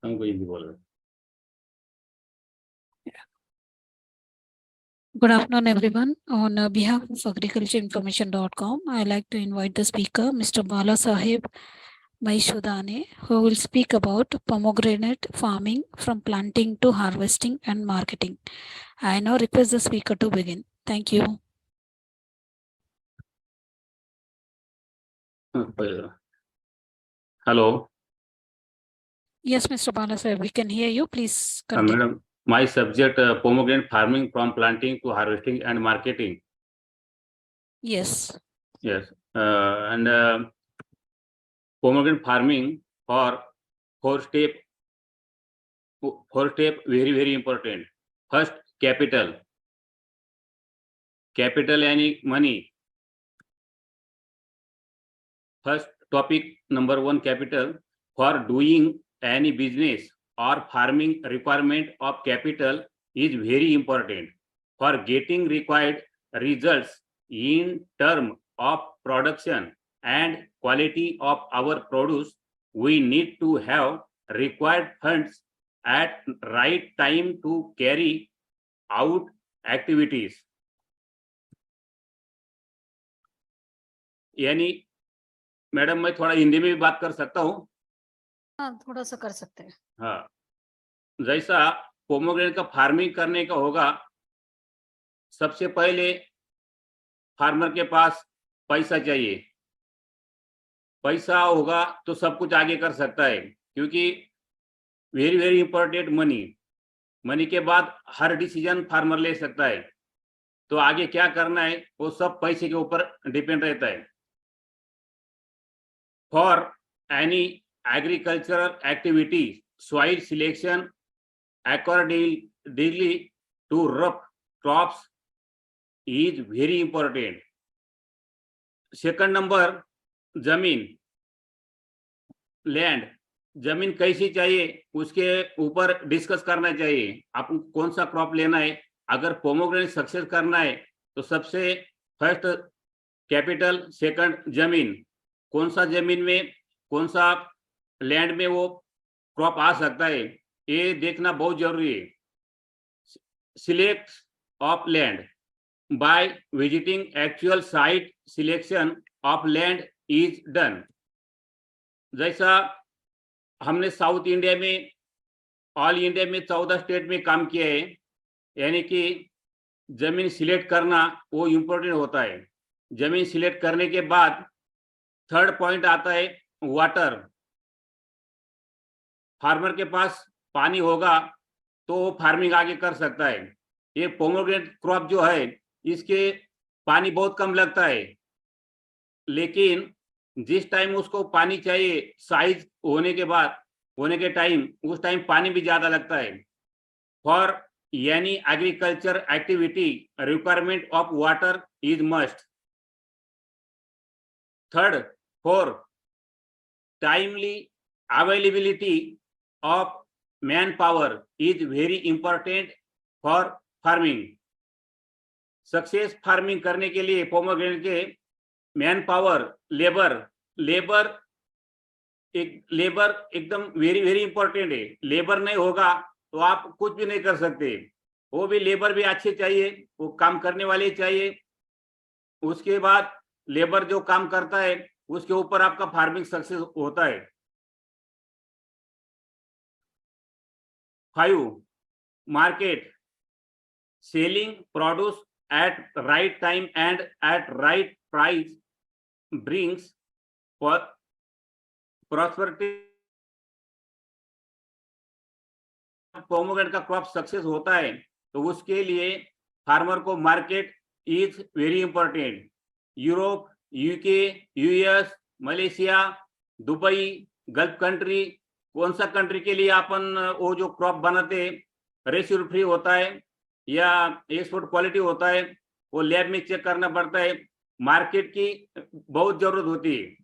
हमको हिंदी बोल रहे। Good afternoon, everyone. On behalf of agricultureinformation.com, I like to invite the speaker, Mr. Bala Sahib Maishodane, who will speak about pomegranate farming from planting to harvesting and marketing. I now request the speaker to begin. Thank you. Hello, Yes, Mr. Bala Sahib, we can hear you. Please continue. madam. My subject pomegranate farming from planting to harvesting and marketing. Yes. Yes, and pomegranate farming for four step very important. First, capital यानी money. First topic number 1, capital. For doing any business or farming, requirement of capital is very important. For getting required results in terms of production and quality of our produce, we need to have required funds at right time to carry out activities. यानी madam मैं थोड़ा हिंदी में भी बात कर सकता हूँ? हाँ, थोड़ा सा कर सकते हैं। हाँ, जैसा पोमोग्रेनेट का फार्मिंग करने का होगा, सबसे पहले फार्मर के पास पैसा चाहिए। पैसा होगा तो सब कुछ आगे कर सकता है, क्योंकि वेरी इंपॉर्टेंट मनी के बाद हर डिसीजन फार्मर ले सकता है। तो आगे क्या करना है वो सब पैसे के ऊपर डिपेंड रहता है। For any agricultural activities, soil selection accordingly to rough crops is very important. Second number, जमीन, लैंड, जमीन कैसी चाहिए उसके ऊपर डिस्कस करना चाहिए। आपको कौन सा क्रॉप लेना है। अगर पोमोग्रेनेट सक्सेस करना है तो सबसे फर्स्ट कैपिटल, सेकंड जमीन, कौन सा जमीन में कौन सा लैंड में वो क्रॉप आ सकता है ये देखना बहुत जरूरी है। Select of land by visiting actual site, selection of land is done. जैसा हमने साउथ इंडिया में, ऑल इंडिया में 14 स्टेट में काम किया है, यानी कि जमीन सिलेक्ट करना वो इम्पोर्टेंट होता है। जमीन सिलेक्ट करने के बाद थर्ड पॉइंट आता है वाटर। फार्मर के पास पानी होगा तो वो फार्मिंग आगे कर सकता है। ये पोमोग्रेनेट क्रॉप जो है इसके पानी बहुत कम लगता है, लेकिन जिस टाइम उसको पानी चाहिए साइज होने के टाइम, उस टाइम पानी भी ज्यादा लगता है। फॉर यानी agriculture activity requirement of water is must. Third, four, timely availability of manpower is very important for farming. Success farming करने के लिए पोमोग्रेनेट के मैन पावर, लेबर एकदम वेरी इंपॉर्टेंट है। लेबर नहीं होगा तो आप कुछ भी नहीं कर सकते। वो भी लेबर भी अच्छे चाहिए, वो काम करने वाले चाहिए। उसके बाद लेबर जो काम करता है उसके ऊपर आपका फार्मिंग सक्सेस होता है। 5, market, selling produce at right time and at right price brings prosperity. Pomegranate का क्रॉप सक्सेस होता है तो उसके लिए फार्मर को market is very important. Europe, UK, US, Malaysia, Dubai, gulf country, कौन सा कंट्री के लिए अपन वो जो क्रॉप बनाते रेसिड्यू फ्री होता है या एक्सपोर्ट क्वालिटी होता है, वो लैब में चेक करना पड़ता है। मार्केट की बहुत जरूरत होती है।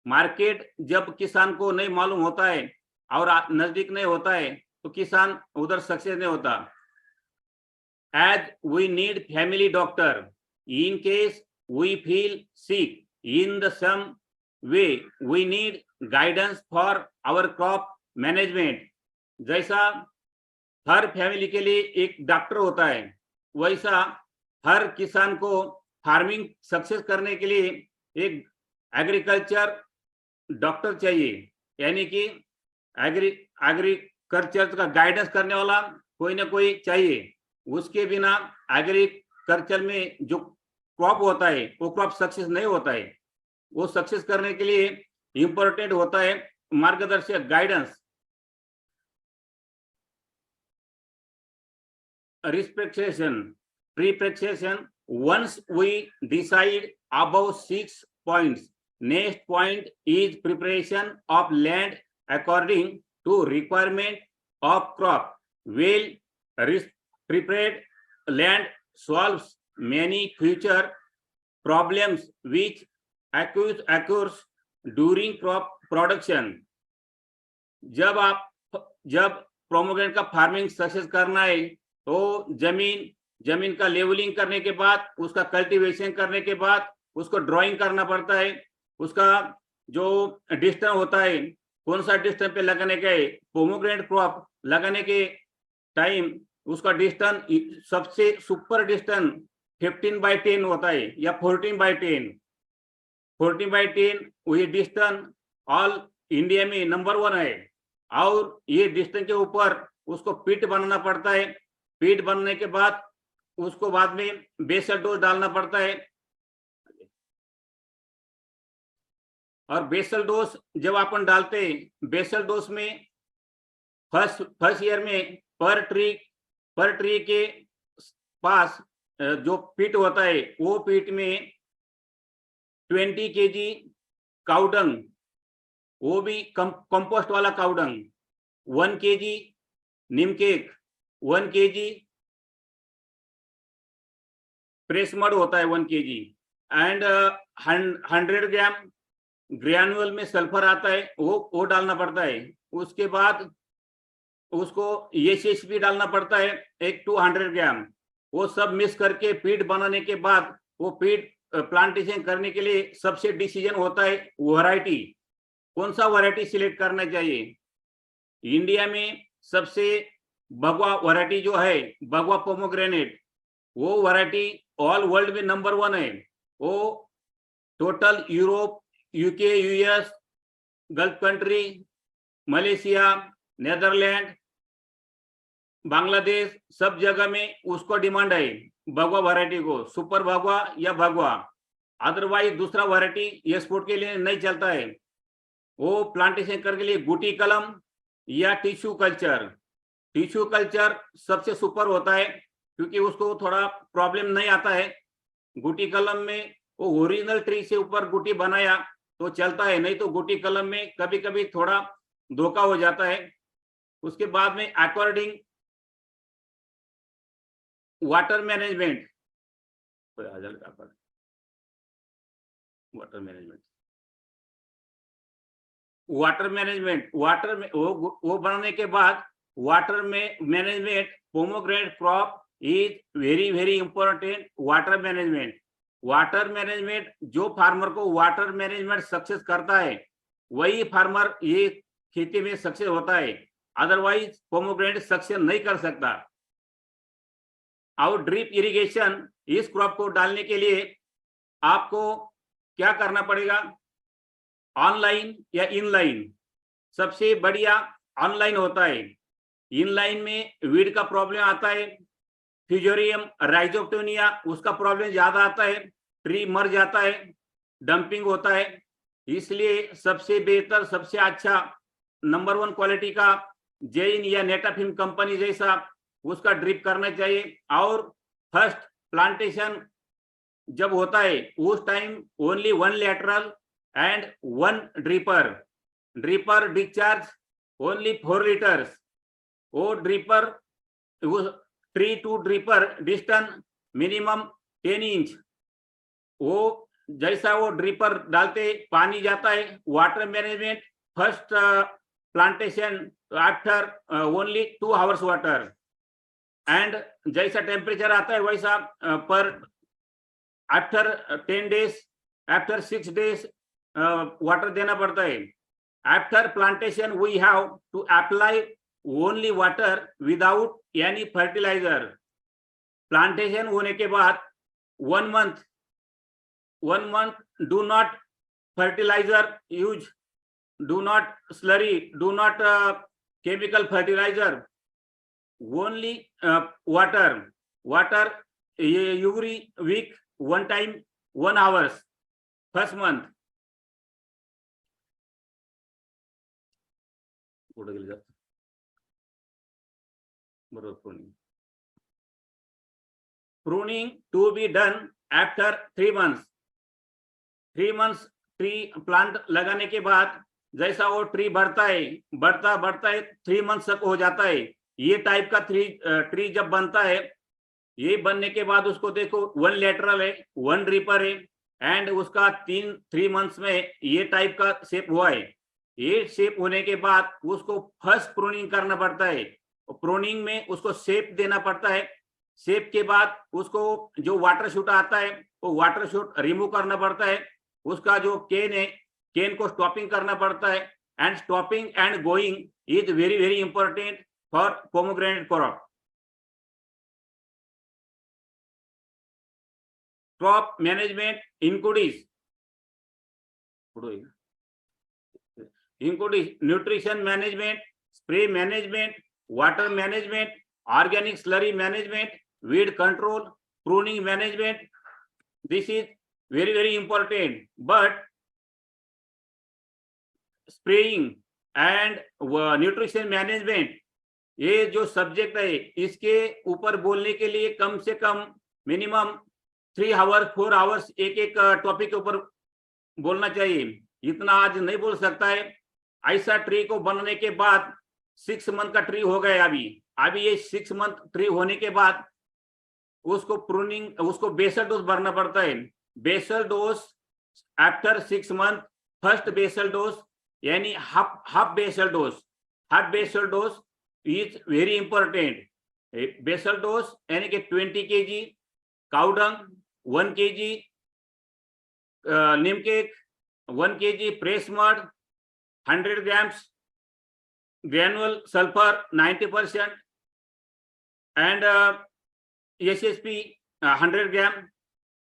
मार्केट जब किसान को नहीं मालूम होता है और नजदीक नहीं होता है तो किसान उधर सक्सेस नहीं होता। As we need family doctor in case we feel sick, in the same way we need guidance for our crop management जैसा हर फैमिली के लिए एक डॉक्टर होता है, वैसा हर किसान को फार्मिंग सक्सेस करने के लिए एक एग्रीकल्चर डॉक्टर चाहिए, यानी कि एग्रीकल्चर का गाइडेंस करने वाला कोई ना कोई चाहिए। उसके बिना एग्रीकल्चर में जो क्रॉप होता है वो क्रॉप सक्सेस नहीं होता है। वो सक्सेस करने के लिए इम्पोर्टेंट होता है मार्गदर्शक, guidance, preparation. Once we decide about 6 points, next point is preparation of land according to requirement of crop. Well prepared land solves many future problems which occurs during crop production. जब pomegranate का farming success करना है तो जमीन का levelling करने के बाद, उसका कल्टीवेशन करने के बाद उसको ड्राइंग करना पड़ता है। उसका जो डिस्टेंस होता है, कौन सा डिस्टेंस पे लगाने का है, पोमोग्रेनेट क्रॉप लगाने के टाइम उसका डिस्टेंस सबसे सुपर डिस्टेंस 15/10 होता है या 14/10। 14/10 वही डिस्टेंस ऑल इंडिया में नंबर 1 है। और ये डिस्टेंस के ऊपर उसको पिट बनाना पड़ता है। पिट बनने के बाद उसको बाद में बेसल डोज डालना पड़ता है। और बेसल डोज जब अपन डालते हैं, बेसल डोज में फर्स्ट ईयर में पर ट्री के पास जो पिट होता है, वो पिट में 20 kg काउडंग, वो भी कंपोस्ट वाला cow dung, 1 kg neem cake, 1 kg press mud होता है 1 kg, एंड 100 ग्राम ग्रैनुअल में सल्फर आता है, वो डालना पड़ता है। उसके बाद उसको एसएसपी डालना पड़ता है एक 200 ग्राम। वो सब मिक्स करके फीड बनाने के बाद वो फीड प्लांटेशन करने के लिए सबसे डिसीजन होता है वैरायटी, कौन सा वैरायटी सिलेक्ट करना चाहिए। इंडिया में सबसे भगवा वैरायटी जो है, भगवा पोमोग्रेनेट, वो वैरायटी ऑल वर्ल्ड में नंबर 1 है। वो total Europe, UK, US, gulf country, Malaysia, Netherland, Bangladesh, सब जगह में उसको डिमांड है, भगवा वैरायटी को, सुपर भगवा या भगवा। अदरवाइज दूसरा वैरायटी एक्सपोर्ट के लिए नहीं चलता है। वो प्लांटेशन करने के लिए गुटी कलम या टिश्यू कल्चर सबसे सुपर होता है, क्योंकि उसको थोड़ा प्रॉब्लम नहीं आता है। गुटी कलम में वो ओरिजिनल ट्री से ऊपर गुटी बनाया तो चलता है, नहीं तो गुटी कलम में कभी कभी थोड़ा धोखा हो जाता है। उसके बाद में अकॉर्डिंग वाटर मैनेजमेंट, वो बनाने के बाद वाटर में management, pomegranate crop is very very important. Water management जो फार्मर को वाटर मैनेजमेंट सक्सेस करता है, वही फार्मर ये खेती में सक्सेस होता है, अदरवाइज पोमोग्रेनेट सक्सेस नहीं कर सकता। और ड्रिप इरिगेशन, इस क्रॉप को डालने के लिए आपको क्या करना पड़ेगा, ऑनलाइन या इनलाइन। सबसे बढ़िया ऑनलाइन होता है। इनलाइन में वीड का प्रॉब्लम आता है, फ्यूजेरियम, राइजोप्टोनिया, उसका प्रॉब्लम ज्यादा आता है, ट्री मर जाता है, डंपिंग होता है। इसलिए सबसे बेहतर, सबसे अच्छा नंबर 1 क्वालिटी का जेइन या नेटाफिम कंपनी जैसा उसका ड्रिप करना चाहिए। और फर्स्ट प्लांटेशन जब होता है उस time only 1 lateral and 1 dripper discharge only 4 litres. वो dripper, tree to dripper distance minimum 10 inch. वो जैसा वो ड्रिपर डालते पानी जाता है। Water management, first plantation after only 2 hours water, and जैसा टेम्परेचर आता है वैसा पर after 10 days, after 6 days water देना पड़ता है। After plantation we have to apply only water without यानी फर्टिलाइजर। प्लांटेशन होने के बाद 1 month do not fertilizer use, do not slurry, do not chemical fertilizer, only water every week, one time 1 hours first month. Pruning to be done after 3 months. 3 months tree plant लगाने के बाद जैसा वो tree बढ़ता है 3 months तक हो जाता है। ये टाइप का ट्री जब बनता है, ये बनने के बाद उसको देखो 1 lateral है, 1 रीपर है, एंड उसका 3 months में ये टाइप का शेप हुआ है। ये शेप होने के बाद उसको फर्स्ट प्रूनिंग करना पड़ता है। प्रूनिंग में उसको शेप देना पड़ता है। शेप के बाद उसको जो वाटर शूट आता है वो वाटर शूट रिमूव करना पड़ता है। उसका जो केन है, केन को स्टॉपिंग करना पड़ता है। And stopping and going is very very important for pomegranate crop. Crop management includes nutrition management, spray management, water management, organic slurry management, weed control, pruning management. This is very very important. But spraying and nutrition management, ये जो subject है इसके ऊपर बोलने के लिए कम से कम minimum 3 hours 4 hours एक टॉपिक के ऊपर बोलना चाहिए। इतना आज नहीं बोल सकता है। ऐसा ट्री को बनाने के बाद 6 month का ट्री हो गया। अभी ये 6 month ट्री होने के बाद उसको प्रूनिंग, उसको बेसल डोज भरना पड़ता है। Basal dose after 6 month, first basal dose यानी half basal dose. Half basal dose is very important. Basal dose यानी कि 20 kg cow dung, 1 kg neem cake, 1 kg press mud, 100 grams granular sulphur 90% and SSP 100 gram.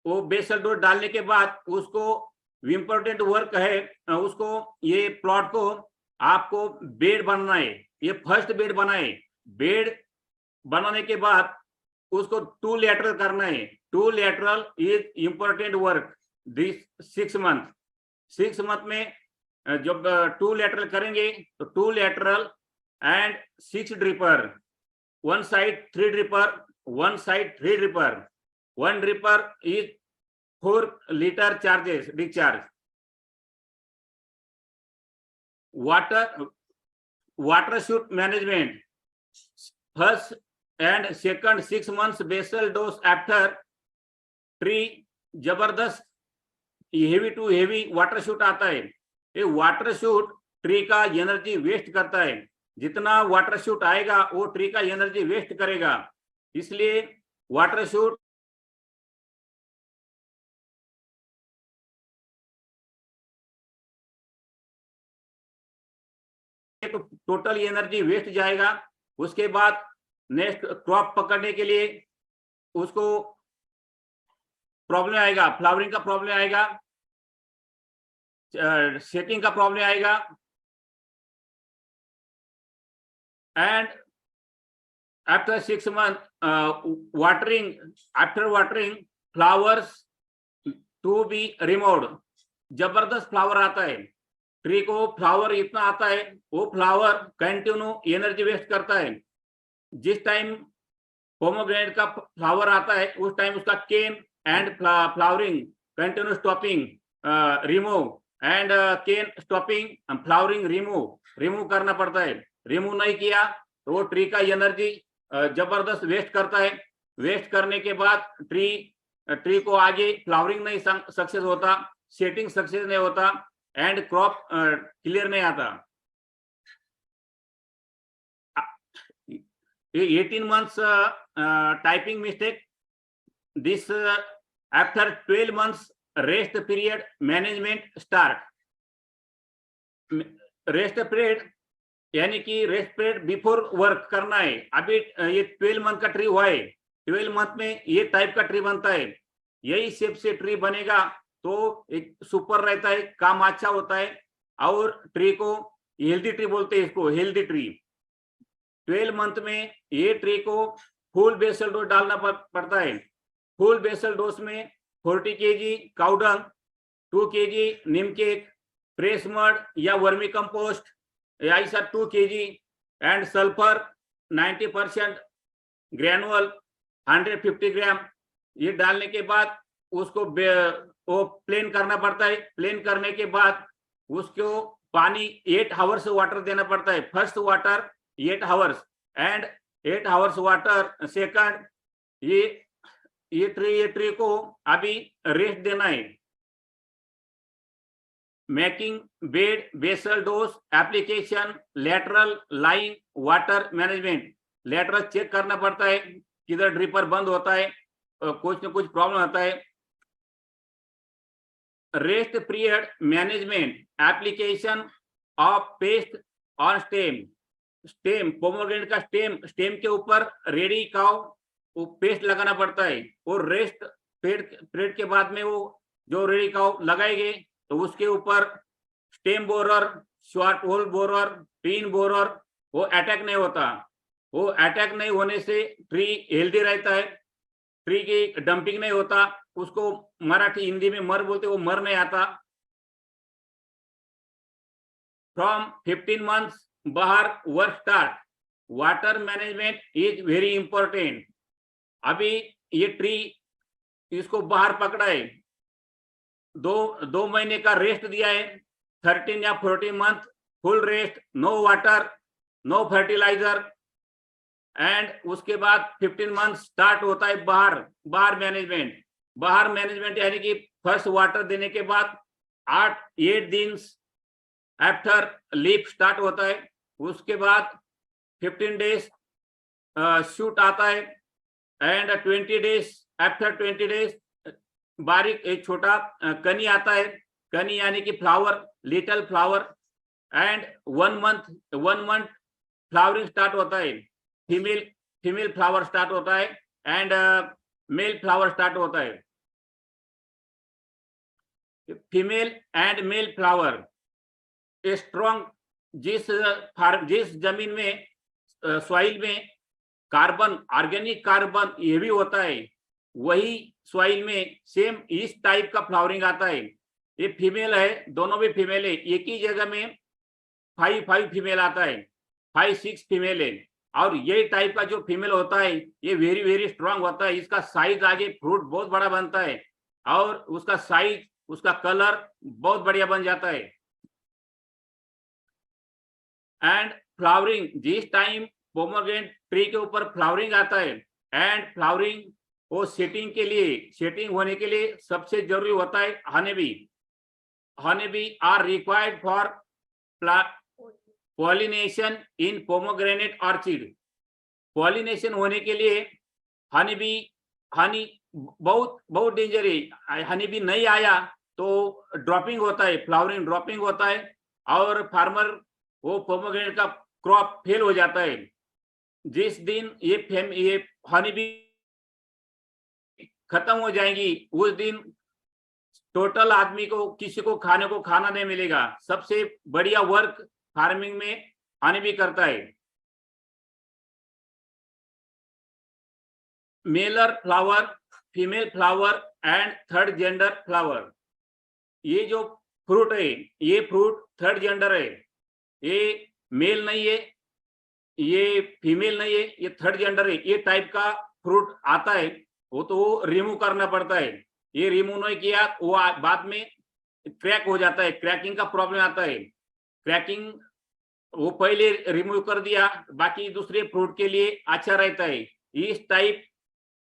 वो basal dose डालने के बाद उसको important work है, उसको ये प्लॉट को आपको बेड बनाना है। ये फर्स्ट बेड बनाए। बेड बनाने के बाद उसको 2 lateral करना है। 2 lateral is important work this 6 month। 6 month में जब 2 lateral करेंगे तो 2 lateral and 6 dripper, 1 side 3 dripper, 1 side 3 dripper. 1 dripper is 4 liter charges discharge. Water shoot management, first and second 6 months basal dose after tree जबरदस्त heavy to heavy water shoot आता है। ये water shoot tree का energy waste करता है। जितना water shoot आएगा वो ट्री का एनर्जी वेस्ट करेगा। इसलिए water shoot total energy waste जाएगा। उसके बाद नेक्स्ट क्रॉप पकड़ने के लिए उसको प्रॉब्लम आएगा, फ्लावरिंग का प्रॉब्लम आएगा, सेटिंग का प्रॉब्लम आएगा। And after 6 months watering, after watering flowers to be removed। जबरदस्त फ्लावर आता है ट्री को। फ्लावर इतना आता है, वो फ्लावर कंटिन्यू एनर्जी वेस्ट करता है। जिस टाइम पोमोग्रेनेट का फ्लावर आता है उस टाइम उसका cane and flowering continue stopping remove and cane stopping flowering remove करना पड़ता है। रिमूव नहीं किया तो वो ट्री का एनर्जी जबरदस्त वेस्ट करता है। वेस्ट करने के बाद ट्री को आगे फ्लावरिंग नहीं सक्सेस होता, सेटिंग सक्सेस नहीं होता एंड क्रॉप क्लियर नहीं आता। 18 months typing mistake. This after 12 months rest period management start. Rest period यानी कि रेस्ट पीरियड बिफोर वर्क करना है। अभी ये 12 मंथ का ट्री हुआ है, 12 मंथ में ये टाइप का ट्री बनता है, यही शेप से ट्री बनेगा तो एक सुपर रहता है, काम अच्छा होता है और ट्री को हेल्दी ट्री बोलते हैं, इसको हेल्दी ट्री। 12 मंथ में ये ट्री को फुल बेसल डोज डालना पड़ता है। फुल बेसल डोज में 40 kg cow dung, 2 kg neem cake, fresh mud या वर्मी कंपोस्ट ऐसा 2 kg एंड सल्फर 90% ग्रेनुअल 150 ग्राम, ये डालने के बाद उसको वो प्लेन करना पड़ता है। प्लेन करने के बाद उसको पानी 8 आवर्स वाटर देना पड़ता है। First water 8 hours and 8 hours water second. ये ट्री को अभी रेस्ट देना है। Making bed basal dose application lateral line water management. Lateral check करना पड़ता है, किधर ड्रिपर बंद होता है, कुछ न कुछ प्रॉब्लम होता है। Rest period management, application of paste on stem pomegranate का स्टेम के ऊपर रेडी काउ वो पेस्ट लगाना पड़ता है। और रेस्ट पीरियड के बाद में वो जो रेडी काउ लगाएंगे तो उसके ऊपर stem borer, short hole borer, pin borer वो अटैक नहीं होता। वो अटैक नहीं होने से ट्री हेल्दी रहता है, ट्री की डंपिंग नहीं होता। उसको मराठी हिंदी में मर बोलते, वो मर नहीं आता। फ्रॉम 15 months बाहर work start. Water management is very important. अभी ये ट्री इसको बाहर पकड़ा है, दो महीने का रेस्ट दिया है, 13 या 14 month full rest, no water no fertilizer and उसके बाद 15 मंथ स्टार्ट होता है बाहर मैनेजमेंट। बाहर मैनेजमेंट यानी कि फर्स्ट वाटर देने के बाद 8 दिन आफ्टर लीफ स्टार्ट होता है। उसके बाद 15 डेज शूट आता है एंड 20 डेज आफ्टर 20 डेज बारीक एक छोटा कनी आता है। कनी यानी कि flower, little flower and 1 month flowering start होता है। फीमेल फ्लावर स्टार्ट होता है एंड मेल फ्लावर स्टार्ट होता है। Female and male flower strong, जिस जमीन में सॉइल में कार्बन, ऑर्गेनिक कार्बन ये भी होता है, वही सॉइल में सेम इस टाइप का फ्लावरिंग आता है। ये फीमेल है, दोनों भी फीमेल है। एक ही जगह में 5 फीमेल आता है, 5-6 फीमेल है। और ये टाइप का जो फीमेल होता है ये वेरी स्ट्रांग होता है। इसका साइज आगे फ्रूट बहुत बड़ा बनता है और उसका साइज, उसका कलर बहुत बढ़िया बन जाता है। एंड फ्लावरिंग, जिस टाइम पोमोग्रेनेट ट्री के ऊपर फ्लावरिंग आता है एंड फ्लावरिंग वो सेटिंग होने के लिए सबसे जरूरी होता है honey bee are required for pollination in pomegranate orchid. Pollination होने के लिए हनी बहुत डेंजर है। हनी बी नहीं आया तो ड्रॉपिंग होता है, फ्लावरिंग ड्रॉपिंग होता है और फार्मर वो पोमोग्रेनेट का क्रॉप फेल हो जाता है। जिस दिन ये हनी बी खत्म हो जाएंगी उस दिन टोटल आदमी को, किसी को खाने को खाना नहीं मिलेगा। सबसे बढ़िया वर्क फार्मिंग में हनी बी करता है। Mailer flower, female flower and third gender flower. ये जो फ्रूट है ये फ्रूट थर्ड जेंडर है, ये मेल नहीं है, ये फीमेल नहीं है, ये थर्ड जेंडर है। ये टाइप का फ्रूट आता है वो तो रिमूव करना पड़ता है। ये रिमूव नहीं किया वो बाद में क्रैक हो जाता है, क्रैकिंग का प्रॉब्लम आता है। क्रैकिंग वो पहले रिमूव कर दिया, बाकी दूसरे फ्रूट के लिए अच्छा रहता है। इस टाइप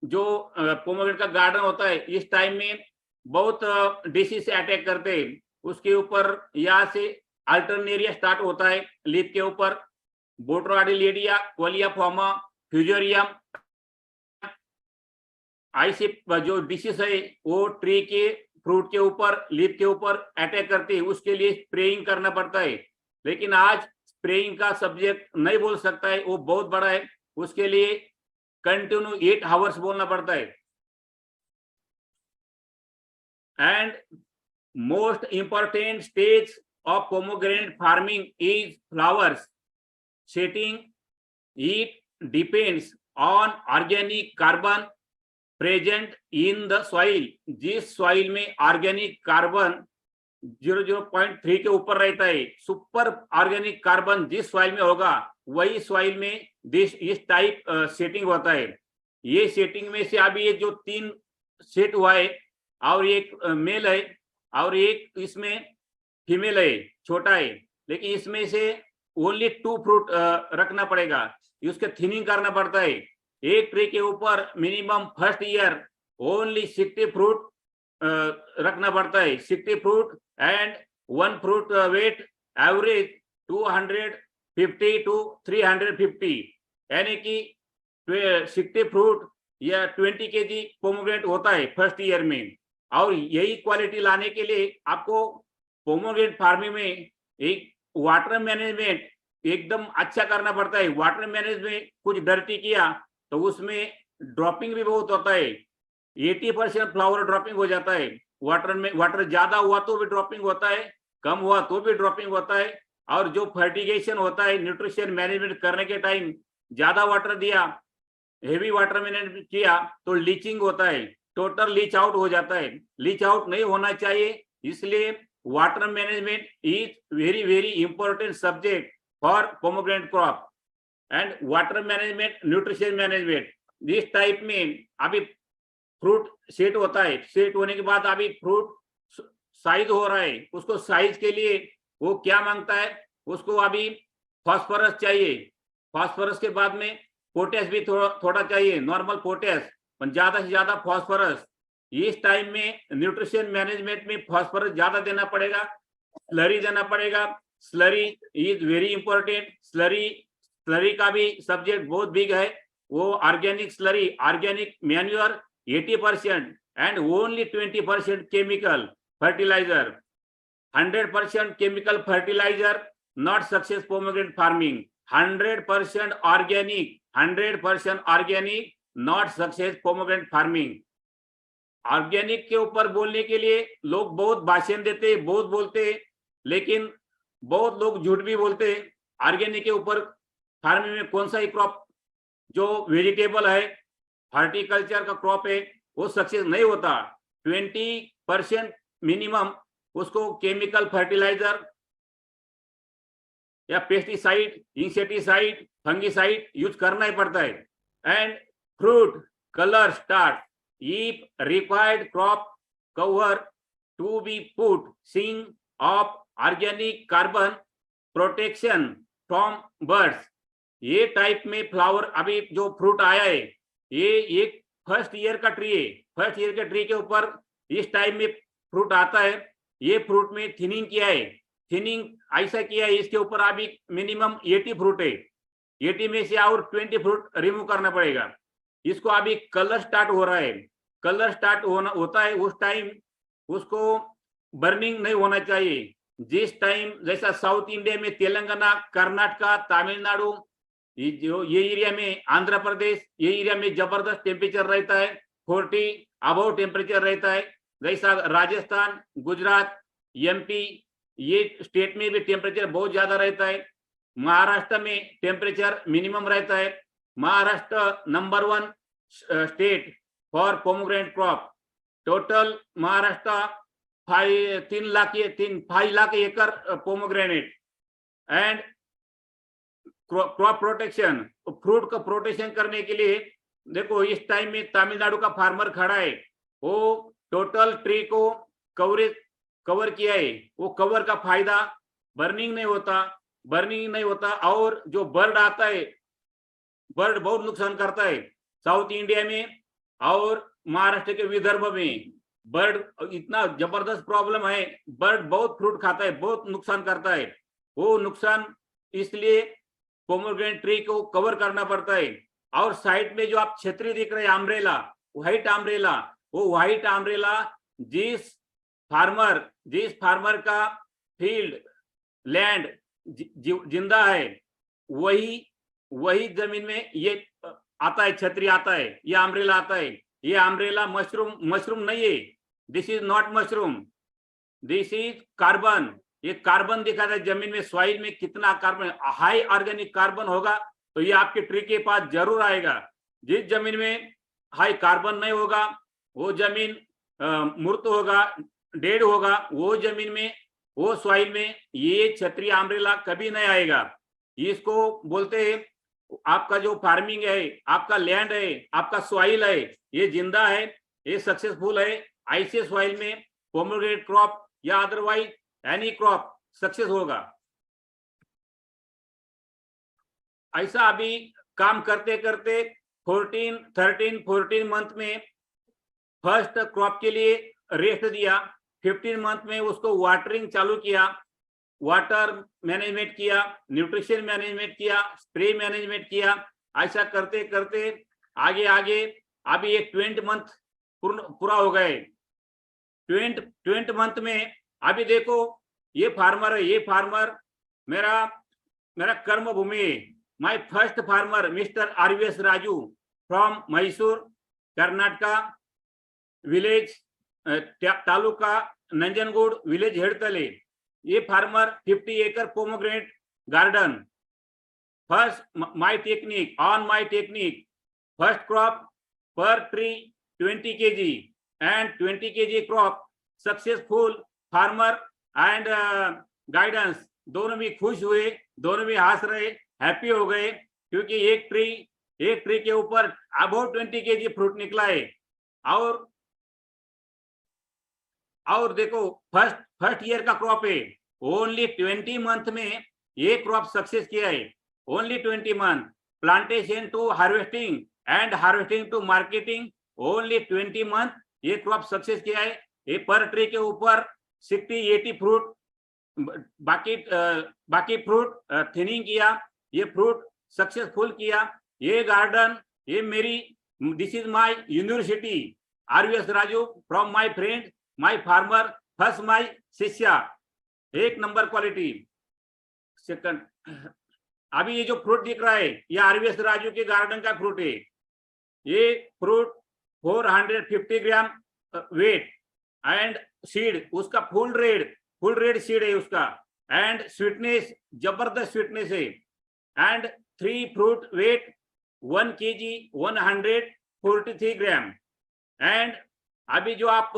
जो पोमोग्रेनेट का गार्डन होता है इस टाइम में बहुत डिसीज से अटैक करते हैं। उसके ऊपर यहाँ से अल्टरनेरिया स्टार्ट होता है, लीफ के ऊपर बोट्रोआडिलेडिया, कोलियाफॉर्मा, फ्यूजेरियम, ऐसे जो डिसीज है वो ट्री के फ्रूट के ऊपर, लीफ के ऊपर अटैक करते हैं। उसके लिए स्प्रेइंग करना पड़ता है। लेकिन आज स्प्रेइंग का सब्जेक्ट नहीं बोल सकता है, वो बहुत बड़ा है, उसके लिए कंटिन्यू 8 आवर्स बोलना पड़ता है। And most important stage of pomegranate farming is flowers setting. It depends on organic carbon present in the soil. जिस सॉइल में ऑर्गेनिक कार्बन 0.3 के ऊपर रहता है, सुपर ऑर्गेनिक कार्बन जिस सॉइल में होगा वही सॉइल में इस टाइप सेटिंग होता है। ये सेटिंग में से अभी ये जो 3 सेट हुआ है और एक मेल है और एक इसमें फीमेल है, छोटा है, लेकिन इसमें से ओनली 2 फ्रूट रखना पड़ेगा, उसके थिनिंग करना पड़ता है। एक ट्री के ऊपर minimum first year only 60 fruit रखना पड़ता है, 60 fruit and 1 fruit weight average 250 to 350, यानी कि 60 फ्रूट या 20 kg पोमोग्रेनेट होता है फर्स्ट ईयर में। और यही क्वालिटी लाने के लिए आपको पोमोग्रेनेट फार्मिंग में एक वाटर मैनेजमेंट एकदम अच्छा करना पड़ता है। वाटर मैनेजमेंट कुछ डर्टी किया तो उसमें ड्रॉपिंग भी बहुत होता है, 80% फ्लावर ड्रॉपिंग हो जाता है। वाटर में वाटर ज्यादा हुआ तो भी ड्रॉपिंग होता है, कम हुआ तो भी ड्रॉपिंग होता है। और जो फर्टिगेशन होता है, न्यूट्रिशन मैनेजमेंट करने के टाइम ज्यादा वाटर दिया, हेवी वाटर मैनेजमेंट किया तो लीचिंग होता है, टोटल लीच आउट हो जाता है। लीच आउट नहीं होना चाहिए, इसलिए water management is very very important subject for pomegranate crop and water management, nutrition management. इस टाइप में अभी फ्रूट सेट होता है, सेट होने के बाद अभी फ्रूट साइज हो रहा है, उसको साइज के लिए वो क्या मांगता है, उसको अभी फास्फोरस चाहिए, फास्फोरस के बाद में पोटेश भी थोड़ा चाहिए, नॉर्मल पोटेश, पर ज्यादा से ज्यादा फास्फोरस। इस टाइम में न्यूट्रिशन मैनेजमेंट में फास्फोरस ज्यादा देना पड़ेगा, स्लरी देना पड़ेगा। Slurry is very important. Slurry का भी सब्जेक्ट बहुत बिग है। वो organic slurry, organic manure 80% and only 20% chemical fertilizer. 100% chemical fertilizer not success pomegranate farming, 100% organic, 100% organic not success pomegranate farming। Organic के ऊपर बोलने के लिए लोग बहुत भाषण देते, बहुत बोलते, लेकिन बहुत लोग झूठ भी बोलते। ऑर्गेनिक के ऊपर फार्मिंग में कौन सा ही क्रॉप जो वेजिटेबल है, हॉर्टिकल्चर का क्रॉप है, वो सक्सेस नहीं होता। 20% मिनिमम उसको केमिकल फर्टिलाइजर या पेस्टिसाइड, इंसेक्टिसाइड, फंगिसाइड यूज करना ही पड़ता है। And fruit colour start if required crop cover to be put seeing of organic carbon protection from birds। ये टाइप में फ्लावर अभी जो फ्रूट आया है, ये एक फर्स्ट ईयर का ट्री है। फर्स्ट ईयर के ट्री के ऊपर इस टाइप में फ्रूट आता है। ये फ्रूट में थिनिंग किया है, थिनिंग ऐसा किया है, इसके ऊपर अभी मिनिमम 80 फ्रूट है, 80 में से और 20 फ्रूट रिमूव करना पड़ेगा। इसको अभी कलर स्टार्ट हो रहा है, कलर स्टार्ट होता है उस टाइम उसको बर्निंग नहीं होना चाहिए। जिस टाइम जैसा साउथ इंडिया में तेलंगाना, कर्नाटका, तमिलनाडु, ये एरिया में, आंध्र प्रदेश, ये एरिया में जबरदस्त टेम्परेचर रहता है, 40 अबव टेम्परेचर रहता है। जैसा राजस्थान, गुजरात, एमपी, ये स्टेट में भी टेम्परेचर बहुत ज्यादा रहता है। महाराष्ट्र में टेम्परेचर मिनिमम रहता है। Maharashtra number 1 state for pomegranate crop. Total Maharashtra 5 lakh एकड़ pomegranate. And crop protection, fruit का प्रोटेक्शन करने के लिए देखो इस टाइम में तमिलनाडु का फार्मर खड़ा है, वो टोटल ट्री को कवर किया है। वो कवर का फायदा बर्निंग नहीं होता, और जो बर्ड आता है, बर्ड बहुत नुकसान करता है। साउथ इंडिया में और महाराष्ट्र के विदर्भ में बर्ड इतना जबरदस्त प्रॉब्लम है, बर्ड बहुत फ्रूट खाता है, बहुत नुकसान करता है। वो नुकसान इसलिए पोमोग्रेनेट ट्री को कवर करना पड़ता है। और साइड में जो आप छतरी दिख रहे हैं, अम्ब्रेला, व्हाइट अम्ब्रेला, वो व्हाइट अम्ब्रेला जिस फार्मर का फील्ड, लैंड जिंदा है, वही जमीन में ये आता है, छतरी आता है, ये अम्ब्रेला आता है। ये अम्ब्रेला मशरूम नहीं है, this is not mushroom, this is carbon. ये कार्बन दिखाता है जमीन में, सॉइल में कितना कार्बन, हाई ऑर्गेनिक कार्बन होगा तो ये आपके ट्री के पास जरूर आएगा। जिस जमीन में हाई कार्बन नहीं होगा वो जमीन मूर्त होगा, डेड होगा, वो जमीन में, वो सॉइल में ये छतरी अम्ब्रेला कभी नहीं आएगा। इसको बोलते हैं आपका जो फार्मिंग है, आपका लैंड है, आपका सॉइल है, ये जिंदा है, ये सक्सेसफुल है। ऐसे सॉइल में पोमोग्रेनेट क्रॉप या अदरवाइज एनी क्रॉप सक्सेस होगा। ऐसा अभी काम करते करते 14 मंथ में फर्स्ट क्रॉप के लिए रेस्ट दिया, 15 मंथ में उसको वाटरिंग चालू किया, वाटर मैनेजमेंट किया, न्यूट्रिशन मैनेजमेंट किया, स्प्रे मैनेजमेंट किया। ऐसा करते करते आगे अभी एक 20 मंथ पूरा हो गए। 20 मंथ में अभी देखो ये फार्मर है, ये फार्मर मेरा कर्म भूमि, my first farmer mister RVS Raju from Mysore Karnataka, village taluka Nanjangud, village Hedathale. ये फार्मर 50 एकड़ pomegranate garden. First my technique, first crop per tree 20 kg and 20 kg crop, successful farmer and guidance. दोनों भी खुश हुए, दोनों भी हंस रहे, हैप्पी हो गए, क्योंकि एक ट्री के ऊपर अबाउट 20 kg फ्रूट निकला है। और देखो फर्स्ट ईयर का क्रॉप है, ओनली 20 मंथ में ये क्रॉप सक्सेस किया है, only 20 month. Plantation to harvesting and harvesting to marketing, only 20 month ये क्रॉप सक्सेस किया है। ये पर ट्री के ऊपर 60-80 फ्रूट, बाकी फ्रूट थिनिंग किया, ये फ्रूट सक्सेसफुल किया। ये गार्डन, ये मेरी, this is my university, RVS Raju from my friend, my farmer, first my शिष्या, एक नंबर क्वालिटी। सेकंड, अभी ये जो फ्रूट दिख रहा है ये RVS राजू के गार्डन का फ्रूट है। ये fruit 450 gram weight and seed, उसका फुल रेड सीड है उसका, एंड स्वीटनेस, जबरदस्त स्वीटनेस है। And 3 fruit weight 1 kg 143 gram. And अभी जो आप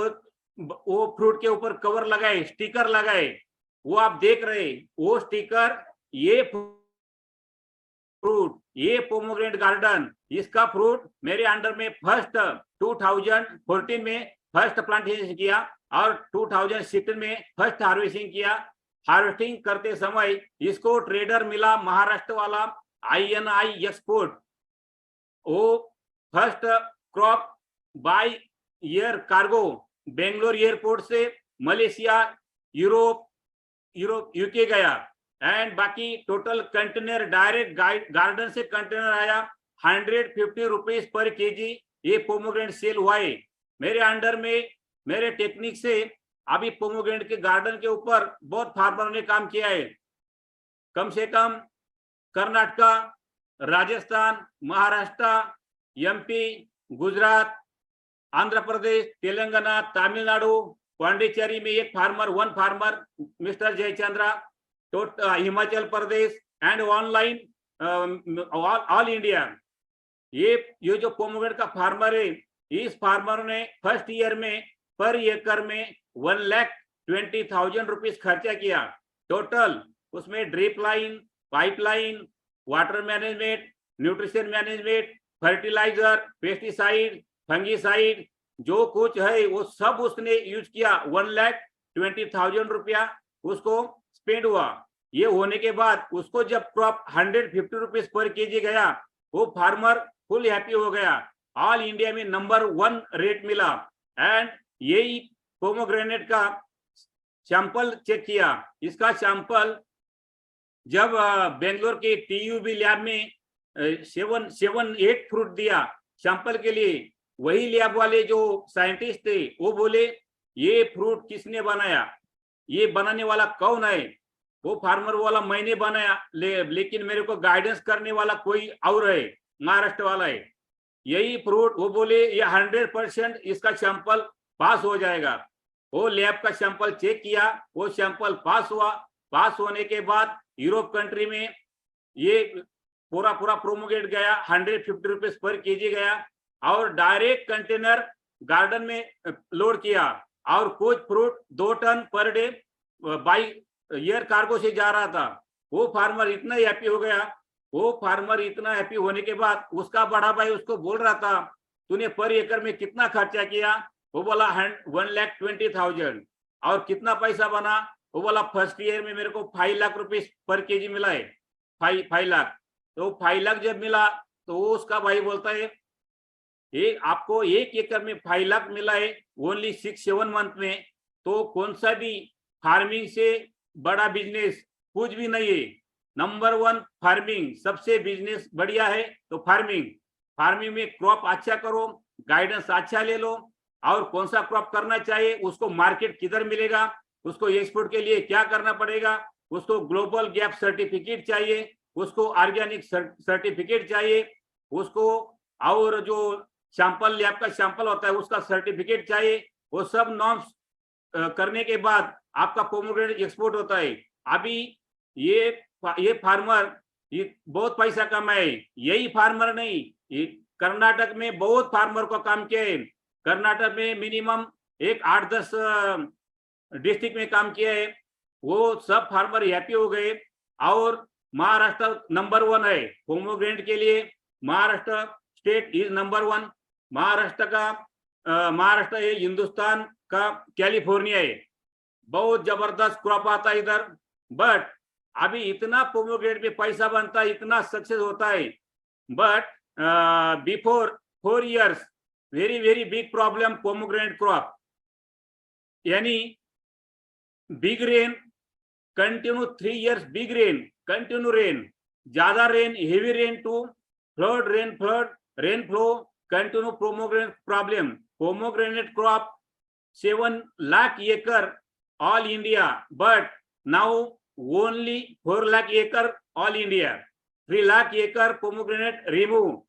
वो फ्रूट के ऊपर कवर लगाए, स्टिकर लगाए, वो आप देख रहे, वो स्टिकर, ये फ्रूट, ये पोमोग्रेनेट गार्डन, इसका फ्रूट मेरे अंडर में फर्स्ट 2014 में फर्स्ट प्लांटेशन किया और 2016 में फर्स्ट हार्वेस्टिंग किया। हार्वेस्टिंग करते समय इसको ट्रेडर मिला महाराष्ट्र वाला, INI एक्सपोर्ट। वो first crop by air cargo Bangalore airport से मलेशिया, यूरोप, UK गया, एंड बाकी टोटल कंटेनर डायरेक्ट गार्डन से कंटेनर आया, 150 रुपीज पर kg ये पोमोग्रेनेट सेल हुआ है। मेरे अंडर में, मेरे टेक्निक से अभी पोमोग्रेनेट के गार्डन के ऊपर बहुत फार्मर ने काम किया है। कम से कम कर्नाटका, राजस्थान, महाराष्ट्र, MP, गुजरात, आंध्र प्रदेश, तेलंगाना, तमिलनाडु, पांडिचेरी में एक farmer, 1 farmer mister Jayachandra, Himachal Pradesh and online all India. ये जो पोमोग्रेनेट का फार्मर है, इस फार्मर ने फर्स्ट ईयर में पर एकड़ में 1,20,000 रुपीज खर्चा किया टोटल। उसमें drip line, pipeline, water management, nutrition management, fertilizer, pesticide, fungicide, जो कुछ है वो सब उसने यूज किया। 1,20,000 रुपया उसको स्पेंड हुआ। ये होने के बाद उसको जब क्रॉप 150 रुपीज पर kg गया, वो फार्मर फुल हैप्पी हो गया। ऑल इंडिया में नंबर 1 रेट मिला। एंड यही पोमोग्रेनेट का सैंपल चेक किया। इसका सैंपल जब बेंगलोर के TUB लैब में 7-8 फ्रूट दिया सैंपल के लिए, वही लैब वाले जो साइंटिस्ट थे वो बोले ये फ्रूट किसने बनाया, ये बनाने वाला कौन है? वो फार्मर वाला मैंने बनाया, लेकिन मेरे को गाइडेंस करने वाला कोई और है, महाराष्ट्र वाला है। यही फ्रूट वो बोले ये 100% इसका सैंपल पास हो जाएगा। वो लैब का सैंपल चेक किया, वो सैंपल पास हुआ। पास होने के बाद यूरोप कंट्री में ये पूरा प्रोमोगेट गया, 150 रुपीज पर केजी गया और डायरेक्ट कंटेनर गार्डन में लोड किया और कुछ fruit 2 ton per day by air cargo से जा रहा था। वो फार्मर इतना हैप्पी हो गया। वो फार्मर इतना हैप्पी होने के बाद उसका बड़ा भाई उसको बोल रहा था तूने पर एकड़ में कितना खर्चा किया? वो बोला 1,20,000। और कितना पैसा बना? वो बोला फर्स्ट ईयर में मेरे को 5 लाख रुपीस पर केजी मिला है। 5 लाख। तो 5 लाख जब मिला तो उसका भाई बोलता है आपको 1 एकड़ में 5 लाख मिला है ओनली 6-7 मंथ में, तो कौन सा भी फार्मिंग से बड़ा बिजनेस कुछ भी नहीं है। नंबर 1 फार्मिंग, सबसे बिजनेस बढ़िया है तो फार्मिंग में क्रॉप अच्छा करो, गाइडेंस अच्छा ले लो और कौन सा क्रॉप करना चाहिए, उसको मार्केट किधर मिलेगा, उसको एक्सपोर्ट के लिए क्या करना पड़ेगा, उसको ग्लोबल गैप सर्टिफिकेट चाहिए, उसको ऑर्गेनिक सर्टिफिकेट चाहिए, उसको और जो सैंपल लैब का सैंपल होता है उसका सर्टिफिकेट चाहिए। वो सब नॉर्म्स करने के बाद आपका पोमोग्रेनेट एक्सपोर्ट होता है। अभी ये फार्मर ये बहुत पैसा कमाए। यही फार्मर नहीं, ये कर्नाटक में बहुत फार्मर को काम किया है। कर्नाटक में मिनिमम 8-10 डिस्ट्रिक्ट में काम किया है। वो सब फार्मर हैप्पी हो गए। और महाराष्ट्र नंबर 1 है पोमोग्रेनेट के लिए। Maharashtra state is number 1। Maharashtra है हिंदुस्तान का कैलिफोर्निया है। बहुत जबरदस्त क्रॉप आता है इधर। बट अभी इतना पोमोग्रेनेट में पैसा बनता है, इतना सक्सेस होता है। But before 4 years very big problem pomegranate crop, यानी big rain continue 3 years, big rain continue rain, ज्यादा rain, heavy rain to flood, rain flow continue pomegranate problem. Pomegranate crop 7 lakh acre all India, but now only 4 lakh acre all India. 3 lakh acre pomegranate remove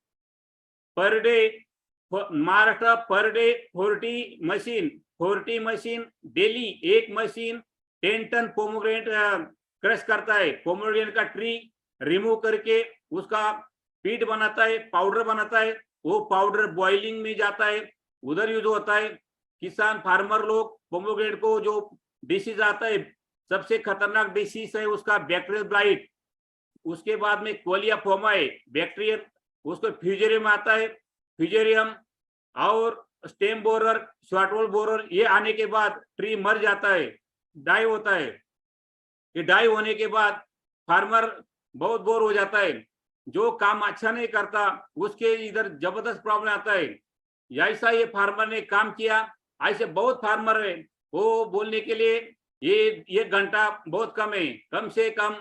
per day. Maharashtra per day 40 machine daily, एक machine 10 ton pomegranate crush करता है। Pomegranate का tree remove करके उसका पीट बनाता है, powder बनाता है। वो पाउडर बॉइलिंग में जाता है, उधर यूज होता है। किसान फार्मर लोग पोमोग्रेनेट को जो डिसीज आता है, सबसे खतरनाक डिसीज है उसका बैक्टीरियल ब्लाइट। उसके बाद में कोलियाफोमा है बैक्टीरियल, उसको फ्यूजेरियम आता है। फ्यूजेरियम और स्टेम बोरर, शॉर्टवॉल बोरर, ये आने के बाद ट्री मर जाता है, डाई होता है। ये डाई होने के बाद फार्मर बहुत बोर हो जाता है। जो काम अच्छा नहीं करता उसके इधर जबरदस्त प्रॉब्लम आता है। ऐसा ये फार्मर ने काम किया। ऐसे बहुत फार्मर है, वो बोलने के लिए ये घंटा बहुत कम है। कम से कम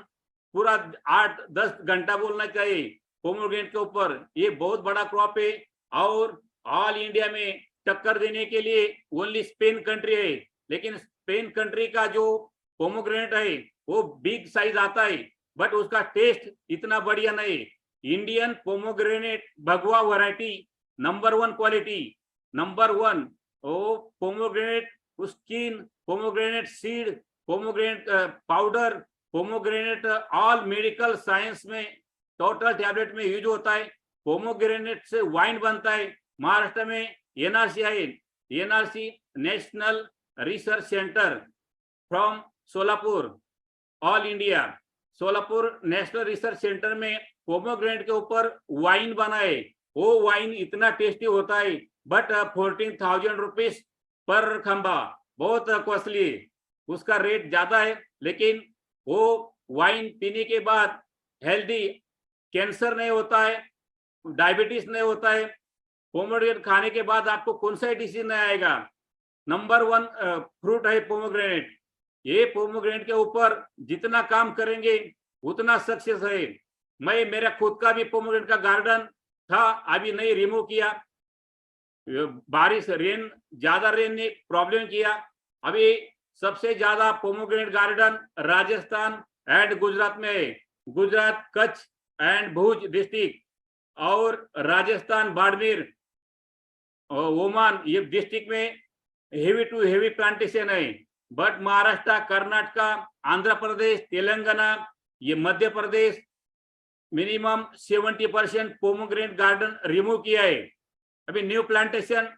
पूरा 8-10 घंटा बोलना चाहिए पोमोग्रेनेट के ऊपर। ये बहुत बड़ा क्रॉप है और ऑल इंडिया में टक्कर देने के लिए ओनली स्पेन कंट्री है। लेकिन स्पेन कंट्री का जो पोमोग्रेनेट है वो बिग साइज आता है, बट उसका टेस्ट इतना बढ़िया नहीं। इंडियन पोमोग्रेनेट भगवा वैरायटी नंबर 1 क्वालिटी, नंबर 1। वो pomegranate skin, pomegranate seed, pomegranate powder, pomegranate all medical science में टोटल टैबलेट में यूज होता है। पोमोग्रेनेट से वाइन बनता है। महाराष्ट्र में एनआरसी है, NRC national research centre from Solapur, all India. Solapur national research centre में पोमोग्रेनेट के ऊपर वाइन बना है। वो वाइन इतना टेस्टी होता है, बट 14,000 रुपीज पर खंबा, बहुत कॉस्टली, उसका रेट ज्यादा है। लेकिन वो वाइन पीने के बाद हेल्दी, कैंसर नहीं होता है, डायबिटीज नहीं होता है। पोमोग्रेनेट खाने के बाद आपको कौन सा डिसीज नहीं आएगा। नंबर 1 फ्रूट है पोमोग्रेनेट। ये पोमोग्रेनेट के ऊपर जितना काम करेंगे उतना सक्सेस है। मेरा खुद का भी पोमोग्रेनेट का गार्डन था, अभी नहीं रिमूव किया। बारिश ज्यादा रेन ने प्रॉब्लम किया। अभी सबसे ज्यादा pomegranate garden Rajasthan, and Gujarat में है, Gujarat Kutch and Bhuj district, और राजस्थान बाड़मेर और ओमान ये डिस्ट्रिक्ट में हेवी टू हेवी प्लांटेशन है। बट महाराष्ट्र, कर्नाटका, आंध्र प्रदेश, तेलंगाना, ये Madhya Pradesh minimum 70% pomegranate garden remove किया है। अभी न्यू प्लांटेशन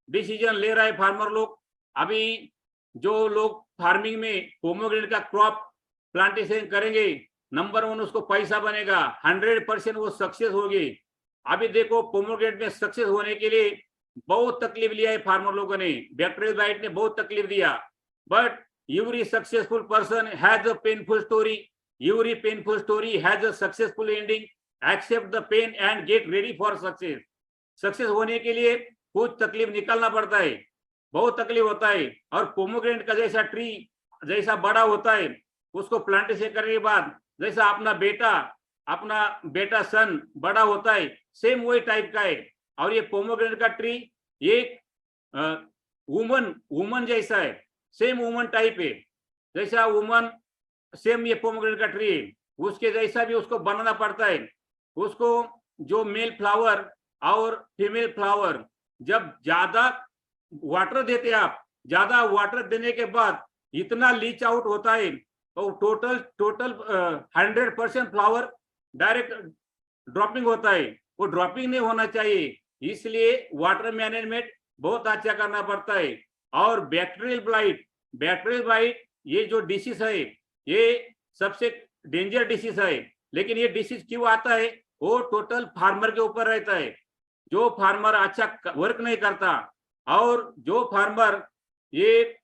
डिसीजन ले रहा है फार्मर लोग। अभी जो लोग फार्मिंग में पोमोग्रेनेट का क्रॉप प्लांटेशन करेंगे, नंबर 1 उसको पैसा बनेगा, 100% वो सक्सेस होगी। अभी देखो पोमोग्रेनेट में सक्सेस होने के लिए बहुत तकलीफ लिया है फार्मर लोगों ने, बैक्टीरियल बाइट ने बहुत तकलीफ दिया। But every successful person has a painful story, every painful story has a successful ending. Accept the pain and get ready for success. Success होने के लिए कुछ तकलीफ निकालना पड़ता है, बहुत तकलीफ होता है। और पोमोग्रेनेट का जैसा ट्री जैसा बड़ा होता है, उसको प्लांटेशन करने के बाद जैसा अपना बेटा सन बड़ा होता है, सेम वही टाइप का है। और ये पोमोग्रेनेट का ट्री एक वुमन जैसा है, सेम वुमन टाइप है, जैसा वुमन सेम ये पोमोग्रेनेट का ट्री है, उसके जैसा भी उसको बनाना पड़ता है। उसको जो मेल फ्लावर और फीमेल फ्लावर, जब ज्यादा वाटर देते आप, ज्यादा वाटर देने के बाद इतना लीच आउट होता है, तो टोटल 100% फ्लावर डायरेक्ट ड्रॉपिंग होता है। वो ड्रॉपिंग नहीं होना चाहिए, इसलिए वाटर मैनेजमेंट बहुत अच्छा करना पड़ता है। और बैक्टीरियल ब्लाइट ये जो डिसीज है, ये सबसे डेंजर डिसीज है। लेकिन ये डिसीज क्यों आता है, वो टोटल फार्मर के ऊपर रहता है। जो फार्मर अच्छा वर्क नहीं करता, और जो फार्मर ये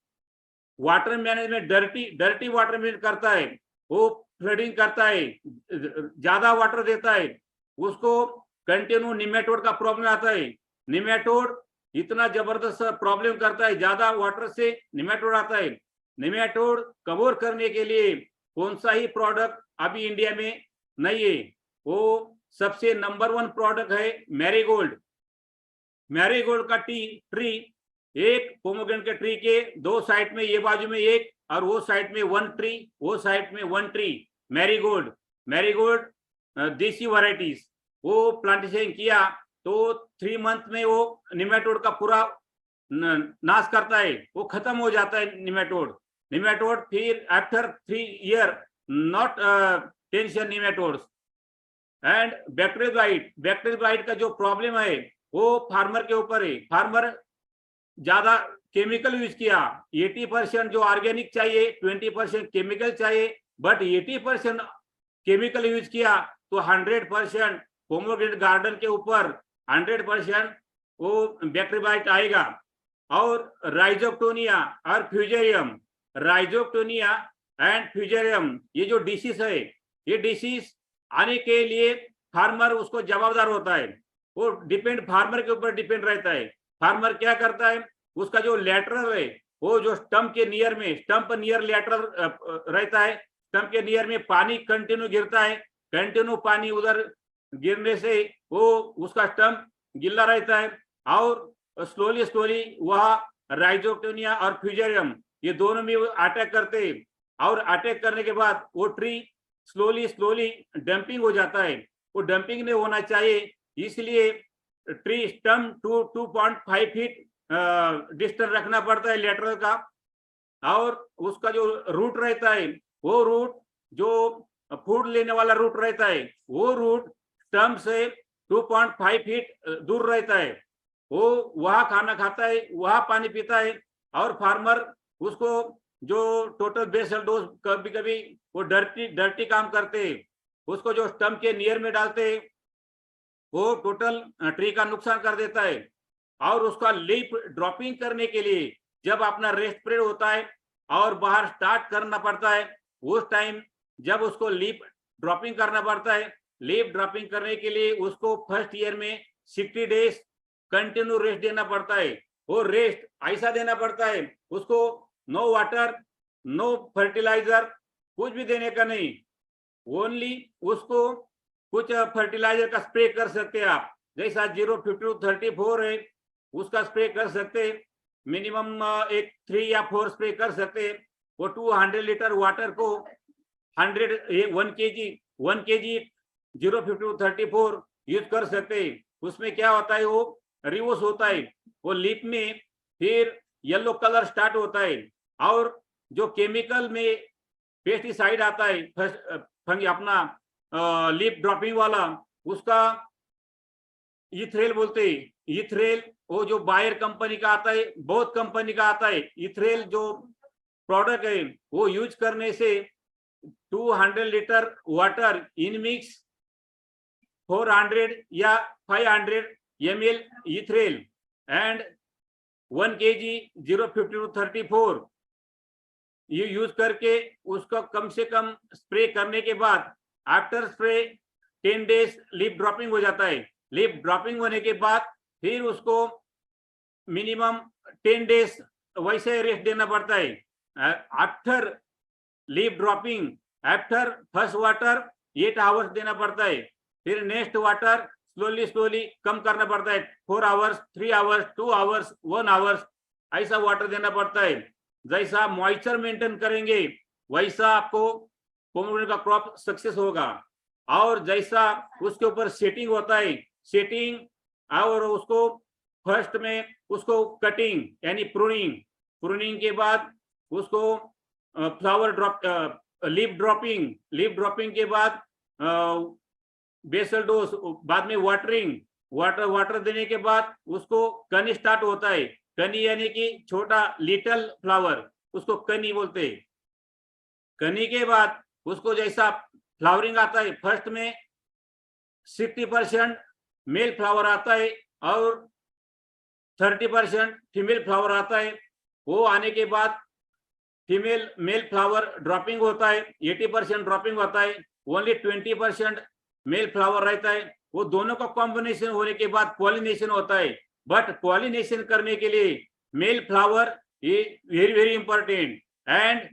water management dirty water management करता है, वो फ्लडिंग करता है, ज्यादा वाटर देता है, उसको कंटिन्यू निमेटोड का प्रॉब्लम आता है। निमेटोड इतना जबरदस्त प्रॉब्लम करता है, ज्यादा वाटर से निमेटोड आता है। निमेटोड कवर करने के लिए कौन सा ही प्रोडक्ट अभी इंडिया में नहीं है, वो सबसे नंबर 1 प्रोडक्ट है मैरीगोल्ड। मैरीगोल्ड का ट्री, एक पोमोग्रेनेट के ट्री के 2 साइड में, ये बाजू में एक और वो साइड में 1 ट्री, वो साइड में 1 ट्री, मैरीगोल्ड देसी वैरायटीज। वो प्लांटेशन किया तो 3 मंथ में वो निमेटोड का पूरा नाश करता है, वो खत्म हो जाता है निमेटोड। फिर after 3 year not tension nematodes. And bacterial blight का जो प्रॉब्लम है वो फार्मर के ऊपर है। फार्मर ज्यादा केमिकल यूज किया, 80% जो ऑर्गेनिक चाहिए, 20% केमिकल चाहिए, बट 80% केमिकल यूज किया तो 100% पोमोग्रेनेट गार्डन के ऊपर 100% वो बैक्टीरियल बाइट आएगा। और राइजोक्टोनिया और फ्यूजेरियम ये जो डिसीज है, ये डिसीज आने के लिए फार्मर उसको जवाबदार होता है, वो डिपेंड फार्मर के ऊपर डिपेंड रहता है। फार्मर क्या करता है, उसका जो लेटरल है, वो जो स्टम्प नियर लेटरल रहता है, स्टम्प के नियर में पानी कंटिन्यू गिरता है, कंटिन्यू पानी उधर गिरने से वो उसका स्टम्प गिल्ला रहता है। और स्लोली वह राइजोक्टोनिया और फ्यूजेरियम ये दोनों में अटैक करते हैं, और अटैक करने के बाद वो ट्री स्लोली डंपिंग हो जाता है। वो डंपिंग नहीं होना चाहिए, इसलिए ट्री स्टम्प 2.5 फीट डिस्टेंस रखना पड़ता है लेटरल का। और उसका जो रूट रहता है, वो रूट जो फूड लेने वाला रूट रहता है, वो रूट स्टम्प से 2.5 फीट दूर रहता है। वो वहाँ खाना खाता है, वहाँ पानी पीता है। और फार्मर उसको जो टोटल बेसल डोज, कभी वो डर्टी काम करते हैं, उसको जो स्टम्प के नियर में डालते हैं, वो टोटल ट्री का नुकसान कर देता है। और उसका लीफ ड्रॉपिंग करने के लिए जब अपना रेस्ट पीरियड होता है और बाहर स्टार्ट करना पड़ता है, उस टाइम जब उसको लीफ ड्रॉपिंग करना पड़ता है, लीफ ड्रॉपिंग करने के लिए उसको फर्स्ट ईयर में 60 डेज कंटिन्यू रेस्ट देना पड़ता है। वो रेस्ट ऐसा देना पड़ता है, उसको नो वाटर, नो फर्टिलाइजर, कुछ भी देने का नहीं। ओनली उसको कुछ फर्टिलाइजर का स्प्रे कर सकते हैं आप, जैसा 05234 है, उसका स्प्रे कर सकते हैं। मिनिमम एक 3 या 4 स्प्रे कर सकते हैं। वो 200 लीटर वाटर को 100 1 kg 05234 यूज कर सकते हैं। उसमें क्या होता है, वो रिवर्स होता है, वो लीफ में फिर येलो कलर स्टार्ट होता है, और जो केमिकल में पेस्टिसाइड आता है फंगी अपना लीफ ड्रॉपिंग वाला, उसका इथ्रेल बोलते हैं। इथ्रेल वो जो बायर कंपनी का आता है, बहुत कंपनी का आता है। इथ्रेल जो प्रोडक्ट है वो यूज करने से 200 लीटर वाटर इन मिक्स 400 या 500 ml इथ्रेल एंड 1 kg 05234 ये यूज करके उसका कम से कम स्प्रे करने के बाद after spray 10 days leaf dropping हो जाता है। लीफ ड्रॉपिंग होने के बाद फिर उसको मिनिमम 10 डेज वैसे रेस्ट देना पड़ता है। After leaf dropping, after first water 8 hours देना पड़ता है, फिर नेक्स्ट वाटर स्लोली कम करना पड़ता है, 4 आवर्स, 3 आवर्स, 2 आवर्स, 1 आवर्स, ऐसा वाटर देना पड़ता है। जैसा मॉइस्चर मेंटेन करेंगे वैसा आपको पोमोग्रेनेट का क्रॉप सक्सेस होगा। और जैसा उसके ऊपर सेटिंग होता है, सेटिंग और उसको फर्स्ट में उसको कटिंग यानी प्रूनिंग के बाद उसको फ्लावर ड्रॉप लीफ ड्रॉपिंग के बाद बेसल डोज, बाद में वाटर देने के बाद उसको कनी स्टार्ट होता है। कनी यानी कि छोटा लिटिल फ्लावर, उसको कनी बोलते हैं। कनी के बाद उसको जैसा फ्लावरिंग आता है, फर्स्ट में 60% मेल फ्लावर आता है और 30% फीमेल फ्लावर आता है। वो आने के बाद मेल फ्लावर ड्रॉपिंग होता है, 80% ड्रॉपिंग होता है, ओनली 20% मेल फ्लावर रहता है। वो दोनों का कॉम्बिनेशन होने के बाद पॉलिनेशन होता है। बट पॉलिनेशन करने के लिए male flower is very important. And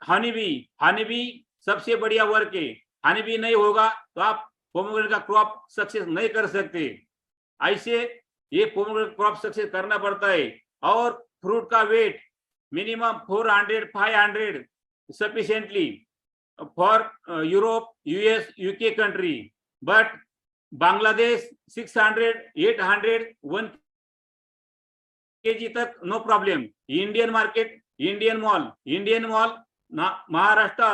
honeybee सबसे बढ़िया वर्क है। हनीबी नहीं होगा तो आप पोमोग्रेनेट का क्रॉप सक्सेस नहीं कर सकते। ऐसे ये पोमोग्रेनेट क्रॉप सक्सेस करना पड़ता है। और फ्रूट का wait minimum 400-500 sufficiently for Europe, US, UK country, but Bangladesh 600-800 1 kg तक no problem. Indian market, Indian मॉल Maharashtra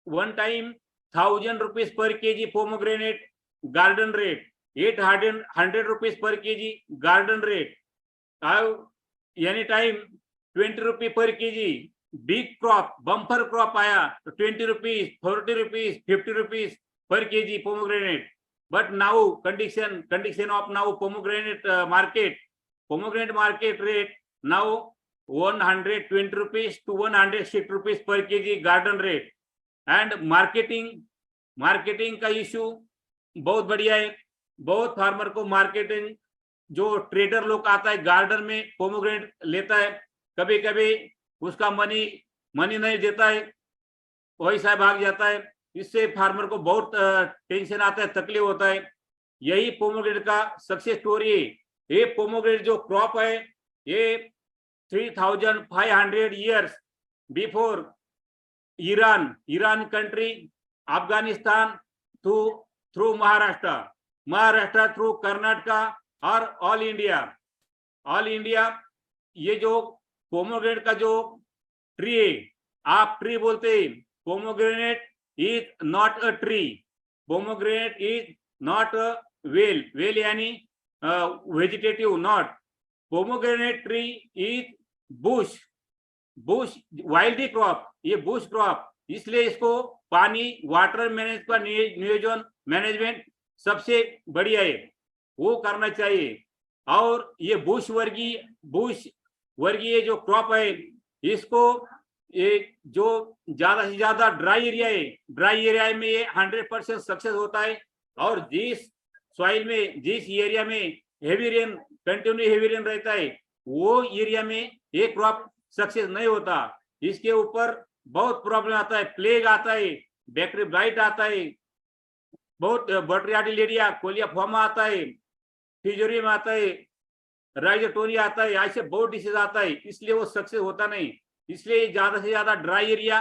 one time 1000 rupees per kg pomegranate garden rate, 800 rupees per kg garden rate, any time 20 rupees per kg। Big crop bumper crop आया तो 20 rupees, 40 rupees, 50 rupees per kg pomegranate। but now condition of now pomegranate market rate now 120 rupees to 160 rupees per kg garden rate। And marketing का issue बहुत बढ़िया है। बहुत farmer को marketing, जो trader लोग आता है गार्डन में पोमोग्रेनेट लेता है, कभी कभी उसका मनी नहीं देता है, वैसा भाग जाता है। इससे फार्मर को बहुत टेंशन आता है, तकलीफ होता है। यही पोमोग्रेनेट का सक्सेस स्टोरी है। ये पोमोग्रेनेट जो क्रॉप है ये 3500 years before Iran country, Afghanistan through Maharashtra through Karnataka और ऑल इंडिया ये जो पोमोग्रेनेट का जो ट्री है, आप ट्री बोलते हैं। Pomegranate is not a tree, pomegranate is not a वेल यानी vegetative not. Pomegranate tree is bush wild crop, ये बुश क्रॉप, इसलिए इसको पानी वाटर मैनेजमेंट सबसे बढ़िया है, वो करना चाहिए। और ये बुश वर्गीय जो क्रॉप है, इसको ये जो ज्यादा से ज्यादा ड्राई एरिया में ये 100% सक्सेस होता है। और जिस सॉइल में, जिस एरिया में कंटिन्यू हेवी रेन रहता है, वो एरिया में ये क्रॉप सक्सेस नहीं होता। इसके ऊपर बहुत प्रॉब्लम आता है, प्लेग आता है, बैक्टीरिया ब्लाइट आता है, बहुत बटरियार्डिलेरिया, कोलियाफॉर्मा आता है, फिजोरियम आता है, राइजोटोनिया आता है, ऐसे बहुत डिसीज आता है। इसलिए वो सक्सेस होता नहीं। इसलिए ज्यादा से ज्यादा ड्राई एरिया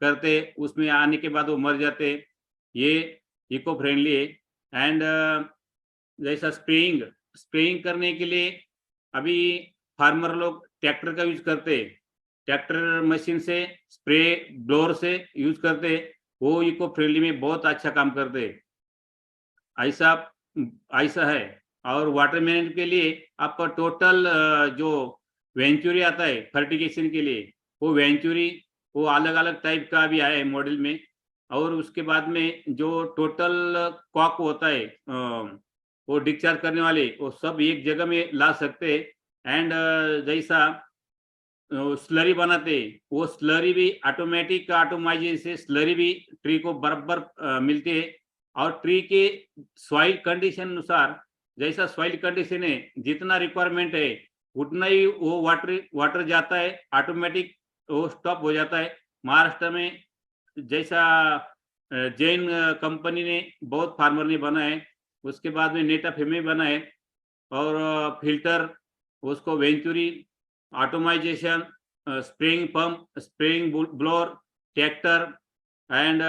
करते, उसमें आने के बाद वो मर जाते, ये इको फ्रेंडली है। एंड जैसा स्प्रेइंग करने के लिए अभी फार्मर लोग ट्रैक्टर का यूज करते, ट्रैक्टर मशीन से स्प्रे ब्लोअर से यूज करते, वो इको फ्रेंडली में बहुत अच्छा काम करते, ऐसा ऐसा है। और वाटर मैनेजमेंट के लिए आपका टोटल जो वेंचुरी आता है फर्टिगेशन के लिए, वो वेंचुरी वो अलग अलग टाइप का भी आया है मॉडल में। और उसके बाद में जो टोटल कॉक होता है वो डिस्चार्ज करने वाले, वो सब एक जगह में ला सकते। एंड जैसा स्लरी बनाते, वो स्लरी भी ऑटोमेटिक ऑटोमाइजेशन से स्लरी भी ट्री को बराबर मिलती है। और ट्री के सॉइल कंडीशन अनुसार, जैसा सॉइल कंडीशन है, जितना रिक्वायरमेंट है उतना ही वो वाटर जाता है, ऑटोमेटिक वो स्टॉप हो जाता है। महाराष्ट्र में जैसा जैन कंपनी ने बहुत फार्मर ने बना है, उसके बाद में नेटाफेमे बना है, और फिल्टर, उसको venturi, automisation, spraying pump, spraying blower, tractor and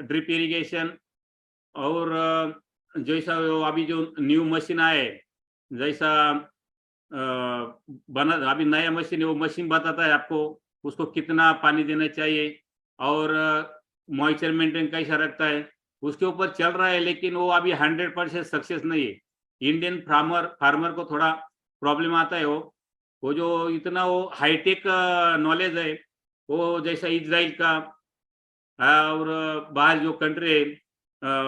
drip irrigation. और जैसा अभी जो न्यू मशीन आए, जैसा बना अभी नया मशीन है, वो मशीन बताता है आपको उसको कितना पानी देना चाहिए और मॉइस्चर मेंटेन कैसा रखता है, उसके ऊपर चल रहा है। लेकिन वो अभी 100% सक्सेस नहीं है। इंडियन फार्मर को थोड़ा प्रॉब्लम आता है। वो जो इतना वो हाईटेक नॉलेज है, वो जैसा इजराइल का और बाहर जो कंट्री है,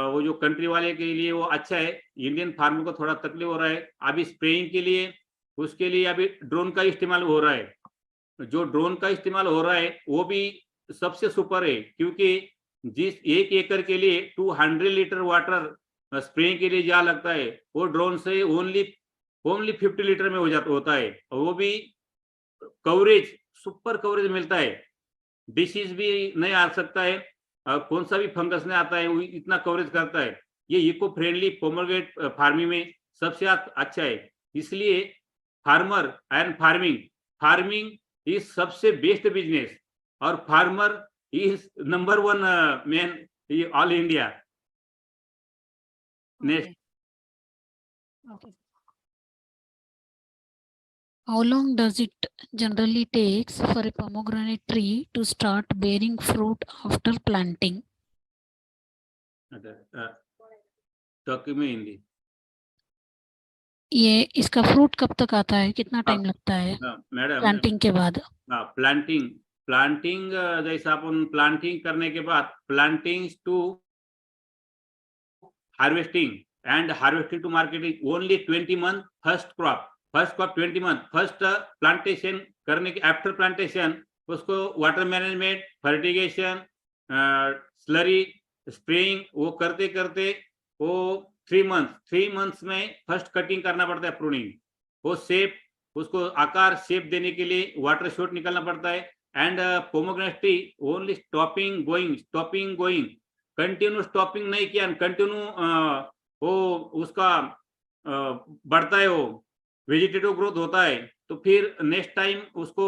वो जो कंट्री वाले के लिए वो अच्छा है। इंडियन फार्मर को थोड़ा तकलीफ हो रहा है। अभी स्प्रेइंग के लिए उसके लिए अभी ड्रोन का इस्तेमाल हो रहा है। जो ड्रोन का इस्तेमाल हो रहा है वो भी सबसे सुपर है, क्योंकि जिस 1 एकड़ के लिए 200 लीटर वाटर स्प्रेइंग के लिए जा लगता है, वो ड्रोन से ओनली 50 लीटर में होता है। और वो भी कवरेज, सुपर कवरेज मिलता है, डिसीज भी नहीं आ सकता है, और कौन सा भी फंगस नहीं आता है, वो इतना कवरेज करता है। ये इको फ्रेंडली पोमोग्रेनेट फार्मिंग में सबसे अच्छा है। इसलिए फार्मिंग इज सबसे बेस्ट बिजनेस, और farmer is number 1 man all India. Next. Okay. How long does it generally takes for a pomegranate tree to start bearing fruit after planting? Talking में हिंदी। ये इसका फ्रूट कब तक आता है, कितना टाइम लगता है मैडम, प्लांटिंग के बाद? प्लांटिंग जैसा अपन प्लांटिंग करने के बाद, planting to harvesting to marketing only 20 month. First crop 20 month. First plantation करने के आफ्टर प्लांटेशन उसको water management, fertigation, slurry, spraying वो करते करते वो 3 मंथ्स में फर्स्ट कटिंग करना पड़ता है, प्रूनिंग। वो शेप, उसको आकार शेप देने के लिए वाटर शॉट निकालना पड़ता है। And pomegranate tree only stopping going, continue stopping नहीं किया, कंटिन्यू वो उसका बढ़ता है, वो वेजिटेटिव ग्रोथ होता है। तो फिर नेक्स्ट टाइम उसको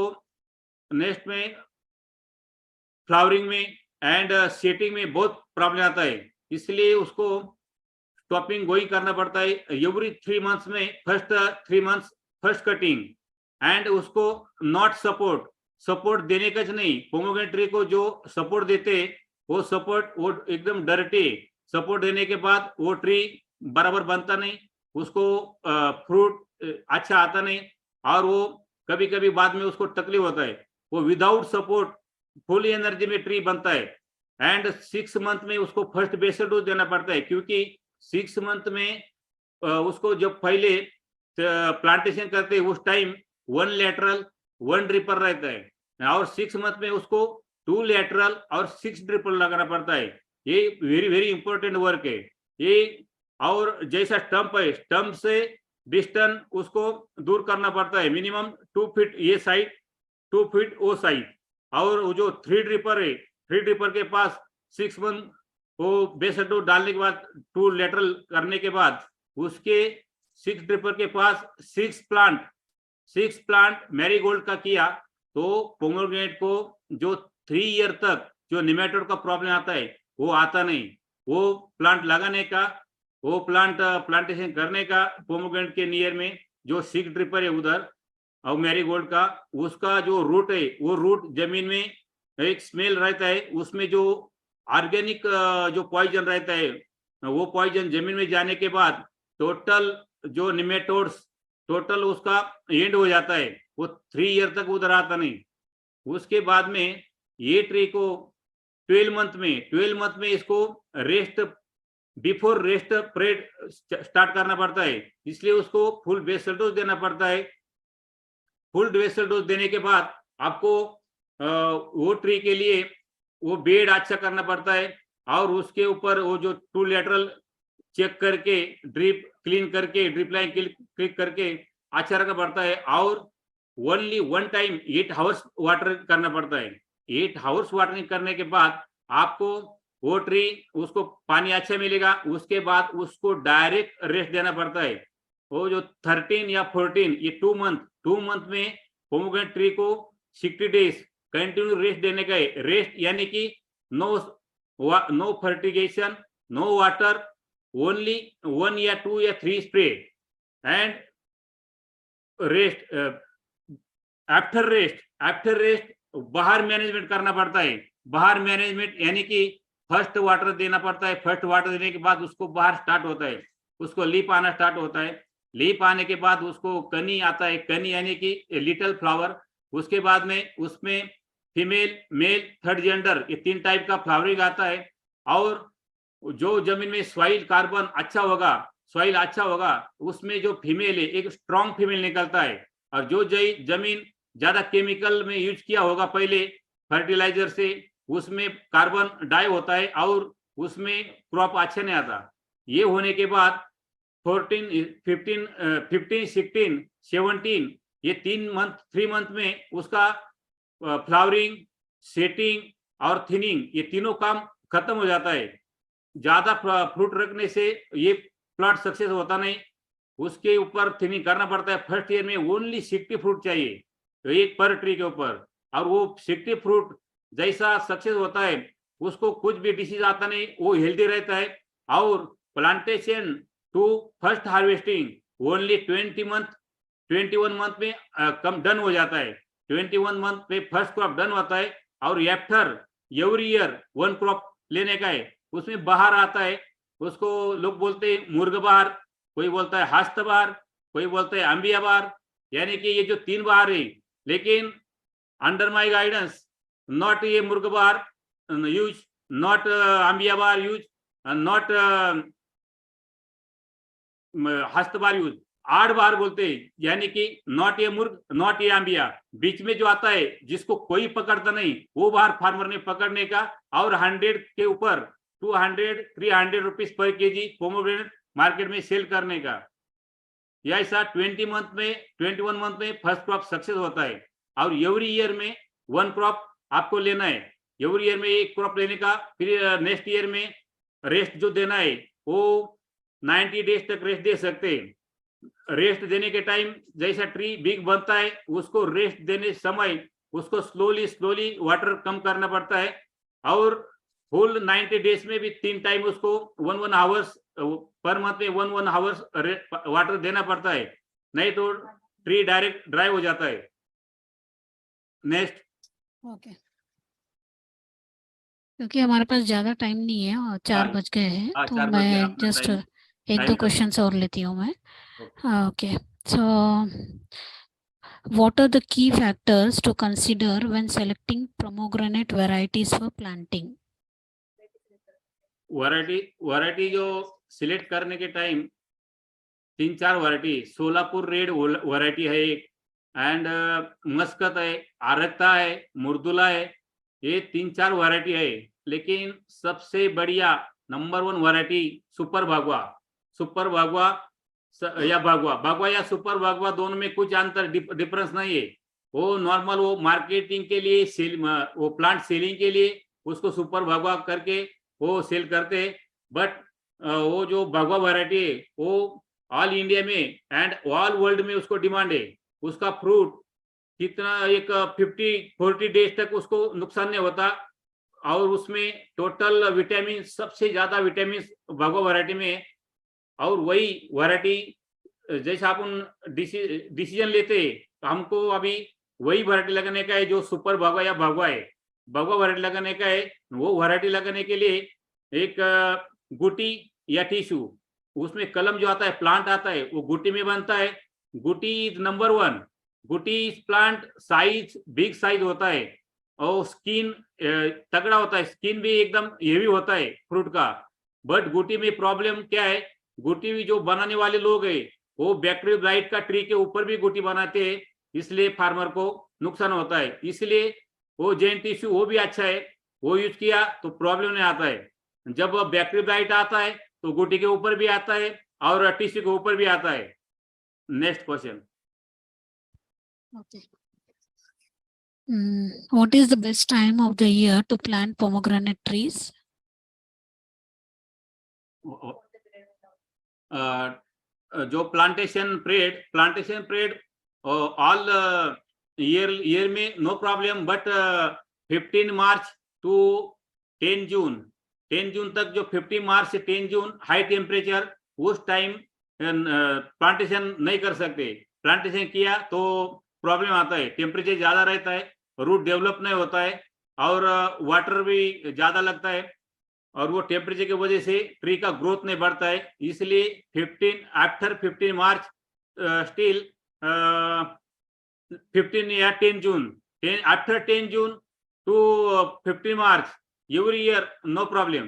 नेक्स्ट में फ्लावरिंग में एंड सेटिंग में बहुत प्रॉब्लम आता है, इसलिए उसको स्टॉपिंग गोइंग करना पड़ता है। एवरी 3 मंथ्स में first 3 months first cutting. And उसको नॉट सपोर्ट देने का नहीं। पोमोग्रेनेट ट्री को जो सपोर्ट देते, वो सपोर्ट वो एकदम डर्टी सपोर्ट देने के बाद वो ट्री बराबर बनता नहीं, उसको फ्रूट अच्छा आता नहीं, और वो कभी कभी बाद में उसको तकलीफ होता है। वो विदाउट सपोर्ट फुल एनर्जी में ट्री बनता है। एंड 6 मंथ में उसको फर्स्ट बेसल डोज देना पड़ता है, क्योंकि 6 मंथ में उसको जब पहले प्लांटेशन करते उस टाइम 1 लैटरल 1 ड्रिपर रहता है, और 6 मंथ में उसको 2 लैटरल और 6 ड्रिपर लगाना पड़ता है। ये वेरी वेरी इंपॉर्टेंट वर्क है ये। और जैसा स्टंप है, स्टंप से डिस्टेंस उसको दूर करना पड़ता है, मिनिमम 2 फीट ये साइड, 2 फीट वो साइड। और वो जो 3 ड्रिपर है, 3 ड्रिपर के पास 6 मंथ वो बेसल डोज डालने के बाद 2 लैटरल करने के बाद उसके 6 ड्रिपर के पास 6 प्लांट मैरीगोल्ड का किया, तो पोमोग्रेनेट को जो 3 ईयर तक जो निमेटोड का प्रॉब्लम आता है वो आता नहीं। वो प्लांट लगाने का, वो प्लांटेशन करने का पोमोग्रेनेट के नियर में जो सीड ड्रिपर है उधर और मैरीगोल्ड का, उसका जो रूट है वो रूट जमीन में एक स्मेल रहता है, उसमें जो ऑर्गेनिक जो पॉइजन रहता है वो पॉइजन जमीन में जाने के बाद टोटल जो निमेटोड्स टोटल उसका एंड हो जाता है। वो 3 ईयर तक उधर आता नहीं। उसके बाद में ये ट्री को 12 मंथ में इसको rest before rest parade start करना पड़ता है, इसलिए उसको फुल बेसल डोज देना पड़ता है। फुल बेसल डोज देने के बाद आपको वो ट्री के लिए वो बेड अच्छा करना पड़ता है और उसके ऊपर वो जो 2 लेटरल चेक करके ड्रिप क्लीन करके ड्रिप लाइन क्लिक करके अच्छा रखना पड़ता है और ओनली 1 टाइम 8 आवर्स वाटर करना पड़ता है। 8 आवर्स वाटरिंग करने के बाद आपको वो ट्री उसको पानी अच्छा मिलेगा, उसके बाद उसको डायरेक्ट रेस्ट देना पड़ता है। वो जो 13 या 14 ये 2 मंथ में पोमोग्रेनेट ट्री को 60 डेज कंटिन्यू रेस्ट देने का है। रेस्ट यानी कि no fertigation, no water, only 1 या 2 या 3 spray and rest. After rest बाहर मैनेजमेंट करना पड़ता है। बाहर मैनेजमेंट यानी कि फर्स्ट वाटर देना पड़ता है। फर्स्ट वाटर देने के बाद उसको बाहर स्टार्ट होता है, उसको लीफ आना स्टार्ट होता है। लीफ आने के बाद उसको कनी आता है, कनी यानी कि लिटिल फ्लावर। उसके बाद में उसमें फीमेल, मेल, थर्ड जेंडर ये 3 टाइप का फ्लावरिंग आता है। और जो जमीन में सॉइल कार्बन अच्छा होगा, सॉइल अच्छा होगा, उसमें जो फीमेल है एक स्ट्रॉन्ग फीमेल निकलता है। और जो जमीन ज्यादा केमिकल में यूज किया होगा पहले फर्टिलाइजर से, उसमें कार्बन डाई होता है और उसमें क्रॉप अच्छा नहीं आता। ये होने के बाद 14, 15, 16, 17 ये 3 मंथ में उसका फ्लावरिंग, सेटिंग और थिनिंग ये तीनों काम खत्म हो जाता है। ज्यादा फ्रूट रखने से ये प्लांट सक्सेस होता नहीं, उसके ऊपर थिनिंग करना पड़ता है। फर्स्ट ईयर में ओनली 60 फ्रूट चाहिए तो एक पर ट्री के ऊपर, और वो 60 फ्रूट जैसा सक्सेस होता है उसको कुछ भी डिसीज आता नहीं, वो हेल्दी रहता है। और plantation to first harvesting only 21 month में कम डन हो जाता है। 21 मंथ में फर्स्ट क्रॉप डन होता है और आफ्टर एवरी ईयर 1 क्रॉप लेने का है। उसमें बाहर आता है, उसको लोग बोलते हैं मुर्ग बहार, कोई बोलता है हस्त बहार, कोई बोलता है अंबिया बहार, यानी कि ये जो 3 बहार है। लेकिन अंडर माय गाइडेंस नॉट ये मुर्ग बहार यूज, नॉट अंबिया बहार यूज, नॉट हस्त बहार यूज, 8 बार बोलते हैं, यानी कि नॉट ये मुर्ग, नॉट ये अंबिया। बीच में जो आता है जिसको कोई पकड़ता नहीं वो बाहर फार्मर ने पकड़ने का और 100 के ऊपर 200-300 rupees per KG pomegranate market में सेल करने का। या ऐसा 21 मंथ में फर्स्ट क्रॉप सक्सेस होता है। और एवरी ईयर में 1 क्रॉप आपको लेना है। एवरी ईयर में 1 क्रॉप लेने का, फिर नेक्स्ट ईयर में रेस्ट जो देना है वो 90 डेज तक रेस्ट दे सकते हैं। रेस्ट देने के टाइम जैसा ट्री बिग बनता है उसको रेस्ट देने समय उसको स्लोली वाटर कम करना पड़ता है। और फुल 90 डेज में भी 3 टाइम उसको 1 आवर्स पर मंथ में 1 आवर्स वाटर देना पड़ता है, नहीं तो ट्री डायरेक्ट ड्राई हो जाता है। नेक्स्ट। ओके, क्योंकि हमारे पास ज्यादा टाइम नहीं है और 4 बज गए हैं, तो 4 बज गए, मैं अपना जस्ट time 1-2 क्वेश्चंस और लेती हूँ मैं। Okay. Okay, so what are the key factors to consider when selecting pomegranate varieties for planting? Variety जो सिलेक्ट करने के time 3-4 variety, Solapur red variety है एक, एंड मस्कत है, आरक्ता है, मुर्दुला है, ये 3-4 वैरायटी है। लेकिन सबसे बढ़िया नंबर 1 वैरायटी सुपर भागवा या भागवा या सुपर भागवा, दोनों में कुछ अंतर डिफरेंस नहीं है। वो नॉर्मल वो मार्केटिंग के लिए वो प्लांट सेलिंग के लिए उसको सुपर भागवा करके वो सेल करते हैं। बट वो जो भागवा वैरायटी है वो ऑल इंडिया में एंड ऑल वर्ल्ड में उसको डिमांड है। उसका फ्रूट कितना एक 50-40 डेज तक उसको नुकसान नहीं होता। और उसमें टोटल विटामिन, सबसे ज्यादा विटामिन भगवा वैरायटी में है। और वही वैरायटी जैसे आप डिसीजन लेते हैं, तो हमको अभी वही वैरायटी लगाने का है जो सुपर भगवा या भगवा है, भगवा वैरायटी लगाने का है। वो वैरायटी लगाने के लिए एक गुटी या टिश्यू, उसमें कलम जो आता है, प्लांट आता है, वो गुटी में बनता है। गुटी इज नंबर 1। गुटी प्लांट साइज बिग साइज होता है और स्किन तगड़ा होता है, स्किन भी एकदम हेवी होता है फ्रूट का। बट गुटी में प्रॉब्लम क्या है, गुटी जो बनाने वाले लोग हैं वो बैक्टीरियोब्लाइट का ट्री के ऊपर भी गुटी बनाते हैं, इसलिए फार्मर को नुकसान होता है। इसलिए वो जेन टिश्यू वो भी अच्छा है, वो यूज किया तो प्रॉब्लम नहीं आता है। जब बैक्टीरियोब्लाइट आता है तो गुटी के ऊपर भी आता है और टिश्यू के ऊपर भी आता है। Next question. Okay. What is the best time of the year to plant pomegranate trees? जो प्लांटेशन पीरियड ऑल ईयर में no problem, but 15 March to 10 June तक, जो 15 मार्च से 10 जून हाई टेम्परेचर, उस टाइम प्लांटेशन नहीं कर सकते। Plantation किया तो प्रॉब्लम आता है, टेम्परेचर ज्यादा रहता है, रूट डेवलप नहीं होता है और वाटर भी ज्यादा लगता है और वो टेम्परेचर की वजह से ट्री का ग्रोथ नहीं बढ़ता है। इसलिए आफ्टर 15 मार्च स्टिल 15 या 10 June, after 10 June to 15 March every year, no problem.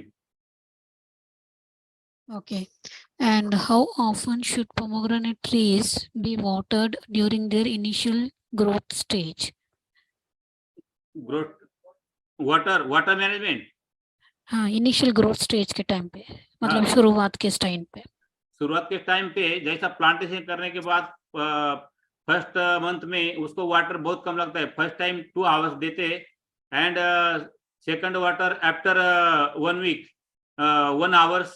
Okay. And how often should pomegranate trees be watered during their initial growth stage? Growth, water management. हाँ, इनिशियल ग्रोथ स्टेज के time पे, मतलब हाँ। शुरुआत के time पे। शुरुआत के टाइम पे जैसा प्लांटेशन करने के बाद फर्स्ट मंथ में उसको वाटर बहुत कम लगता है। फर्स्ट टाइम 2 आवर्स देते and second water after 1 week 1 hours,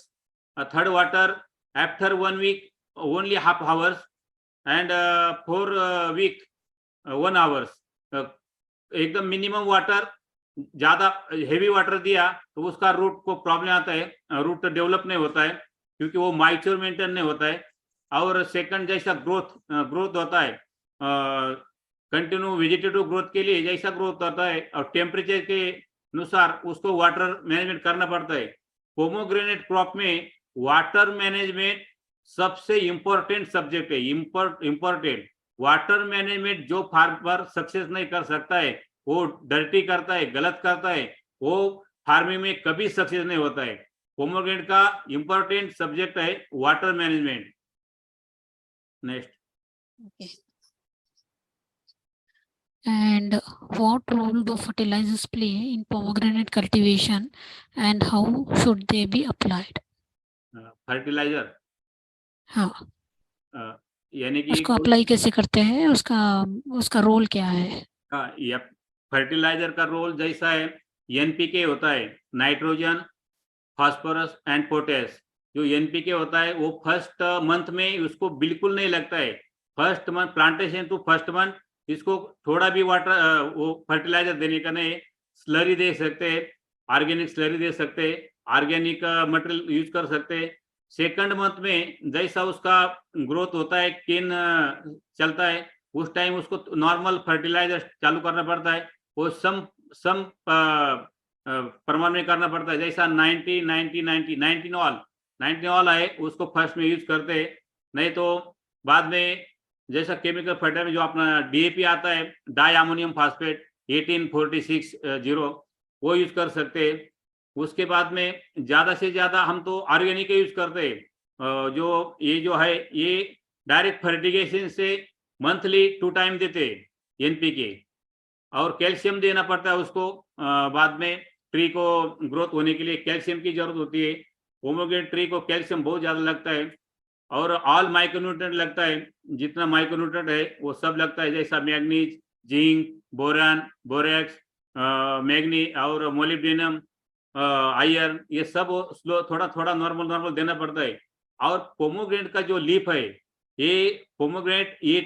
third water after 1 week only half hours and 4 week 1 hours. एकदम मिनिमम वाटर, ज्यादा हेवी वाटर दिया तो उसका रूट को प्रॉब्लम आता है, रूट डेवलप नहीं होता है क्योंकि वो माइच्योर मेंटेन नहीं होता है। और सेकंड जैसा ग्रोथ होता है, कंटिन्यू वेजिटेटिव ग्रोथ के लिए जैसा ग्रोथ होता है और टेम्परेचर के अनुसार उसको वाटर मैनेजमेंट करना पड़ता है। पोमोग्रेनेट क्रॉप में वाटर मैनेजमेंट सबसे इंपॉर्टेंट सब्जेक्ट है। इंपॉर्टेंट वाटर मैनेजमेंट जो फार्मर सक्सेस नहीं कर सकता है, वो डर्टी करता है, गलत करता है, वो फार्मिंग में कभी सक्सेस नहीं होता है। पोमोग्रेनेट का इंपॉर्टेंट सब्जेक्ट है water management. Next. Okay. And what role do fertilizers play in pomegranate cultivation and how should they be applied? Fertilizer, हाँ, यानी कि उसको अप्लाई कैसे करते हैं, उसका रोल क्या है? हाँ, ये फर्टिलाइजर का रोल जैसा है, एनपीके होता है, नाइट्रोजन, फास्फोरस एंड पोटेश। जो एनपीके होता है वो फर्स्ट मंथ में उसको बिल्कुल नहीं लगता है। First month plantation to first month इसको थोड़ा भी वाटर वो फर्टिलाइजर देने का नहीं, स्लरी दे सकते हैं, ऑर्गेनिक स्लरी दे सकते हैं, ऑर्गेनिक मटेरियल यूज कर सकते हैं। सेकंड मंथ में जैसा उसका ग्रोथ होता है, केन चलता है, उस टाइम उसको नॉर्मल फर्टिलाइजर चालू करना पड़ता है। वो सम प्रमाण में करना पड़ता है, जैसा 19 ऑल है उसको फर्स्ट में यूज करते हैं। नहीं तो बाद में जैसा केमिकल फर्टिलाइजर जो अपना डीएपी आता है, डाई अमोनियम फास्फेट 1846 वो यूज कर सकते हैं। उसके बाद में ज्यादा से ज्यादा हम तो ऑर्गेनिक यूज करते हैं। जो ये जो है ये डायरेक्ट फर्टिगेशन से मंथली 2 टाइम देते हैं एनपीके, और कैल्शियम देना पड़ता है उसको। बाद में ट्री को ग्रोथ होने के लिए कैल्शियम की जरूरत होती है। पोमोग्रेनेट ट्री को कैल्शियम बहुत ज्यादा लगता है और ऑल माइक्रोन्यूट्रेंट लगता है, जितना माइक्रोन्यूट्रेंट है वो सब लगता है, जैसा मैग्नीज, जिंक, बोरान, बोरेक्स, मैग्नी और मोलिब्डेनम, आयरन, ये सब स्लो थोड़ा थोड़ा नॉर्मल देना पड़ता है। और पोमोग्रेनेट का जो लीफ है, ये पोमोग्रेनेट ये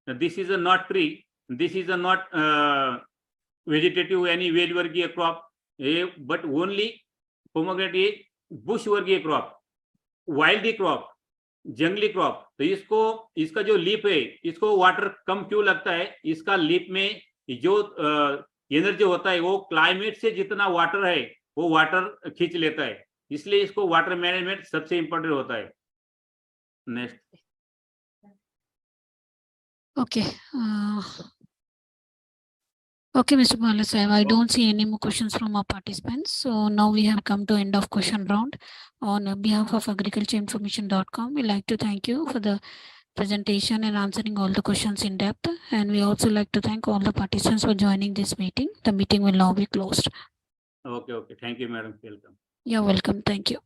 this is a not tree, this is a not vegetative यानी वेल वर्गीय crop. but only pomegranate is bush वर्गीय क्रॉप, वाइल्ड क्रॉप, जंगली क्रॉप। तो इसको, इसका जो लीफ है, इसको वाटर कम क्यों लगता है? इसका लीफ में जो एनर्जी होता है वो क्लाइमेट से जितना वाटर है वो वाटर खींच लेता है, इसलिए इसको वाटर मैनेजमेंट सबसे इंपॉर्टेंट होता है। Next. Okay. Okay, Mr. Bala Sahib, I don't see any more questions from our participants. So now we have come to end of question round. On behalf of agricultureinformation.com, we like to thank you for the presentation and answering all the questions in depth. And we also like to thank all the participants for joining this meeting. The meeting will now be closed. Okay. Thank you, madam. Welcome. You're welcome. Thank you.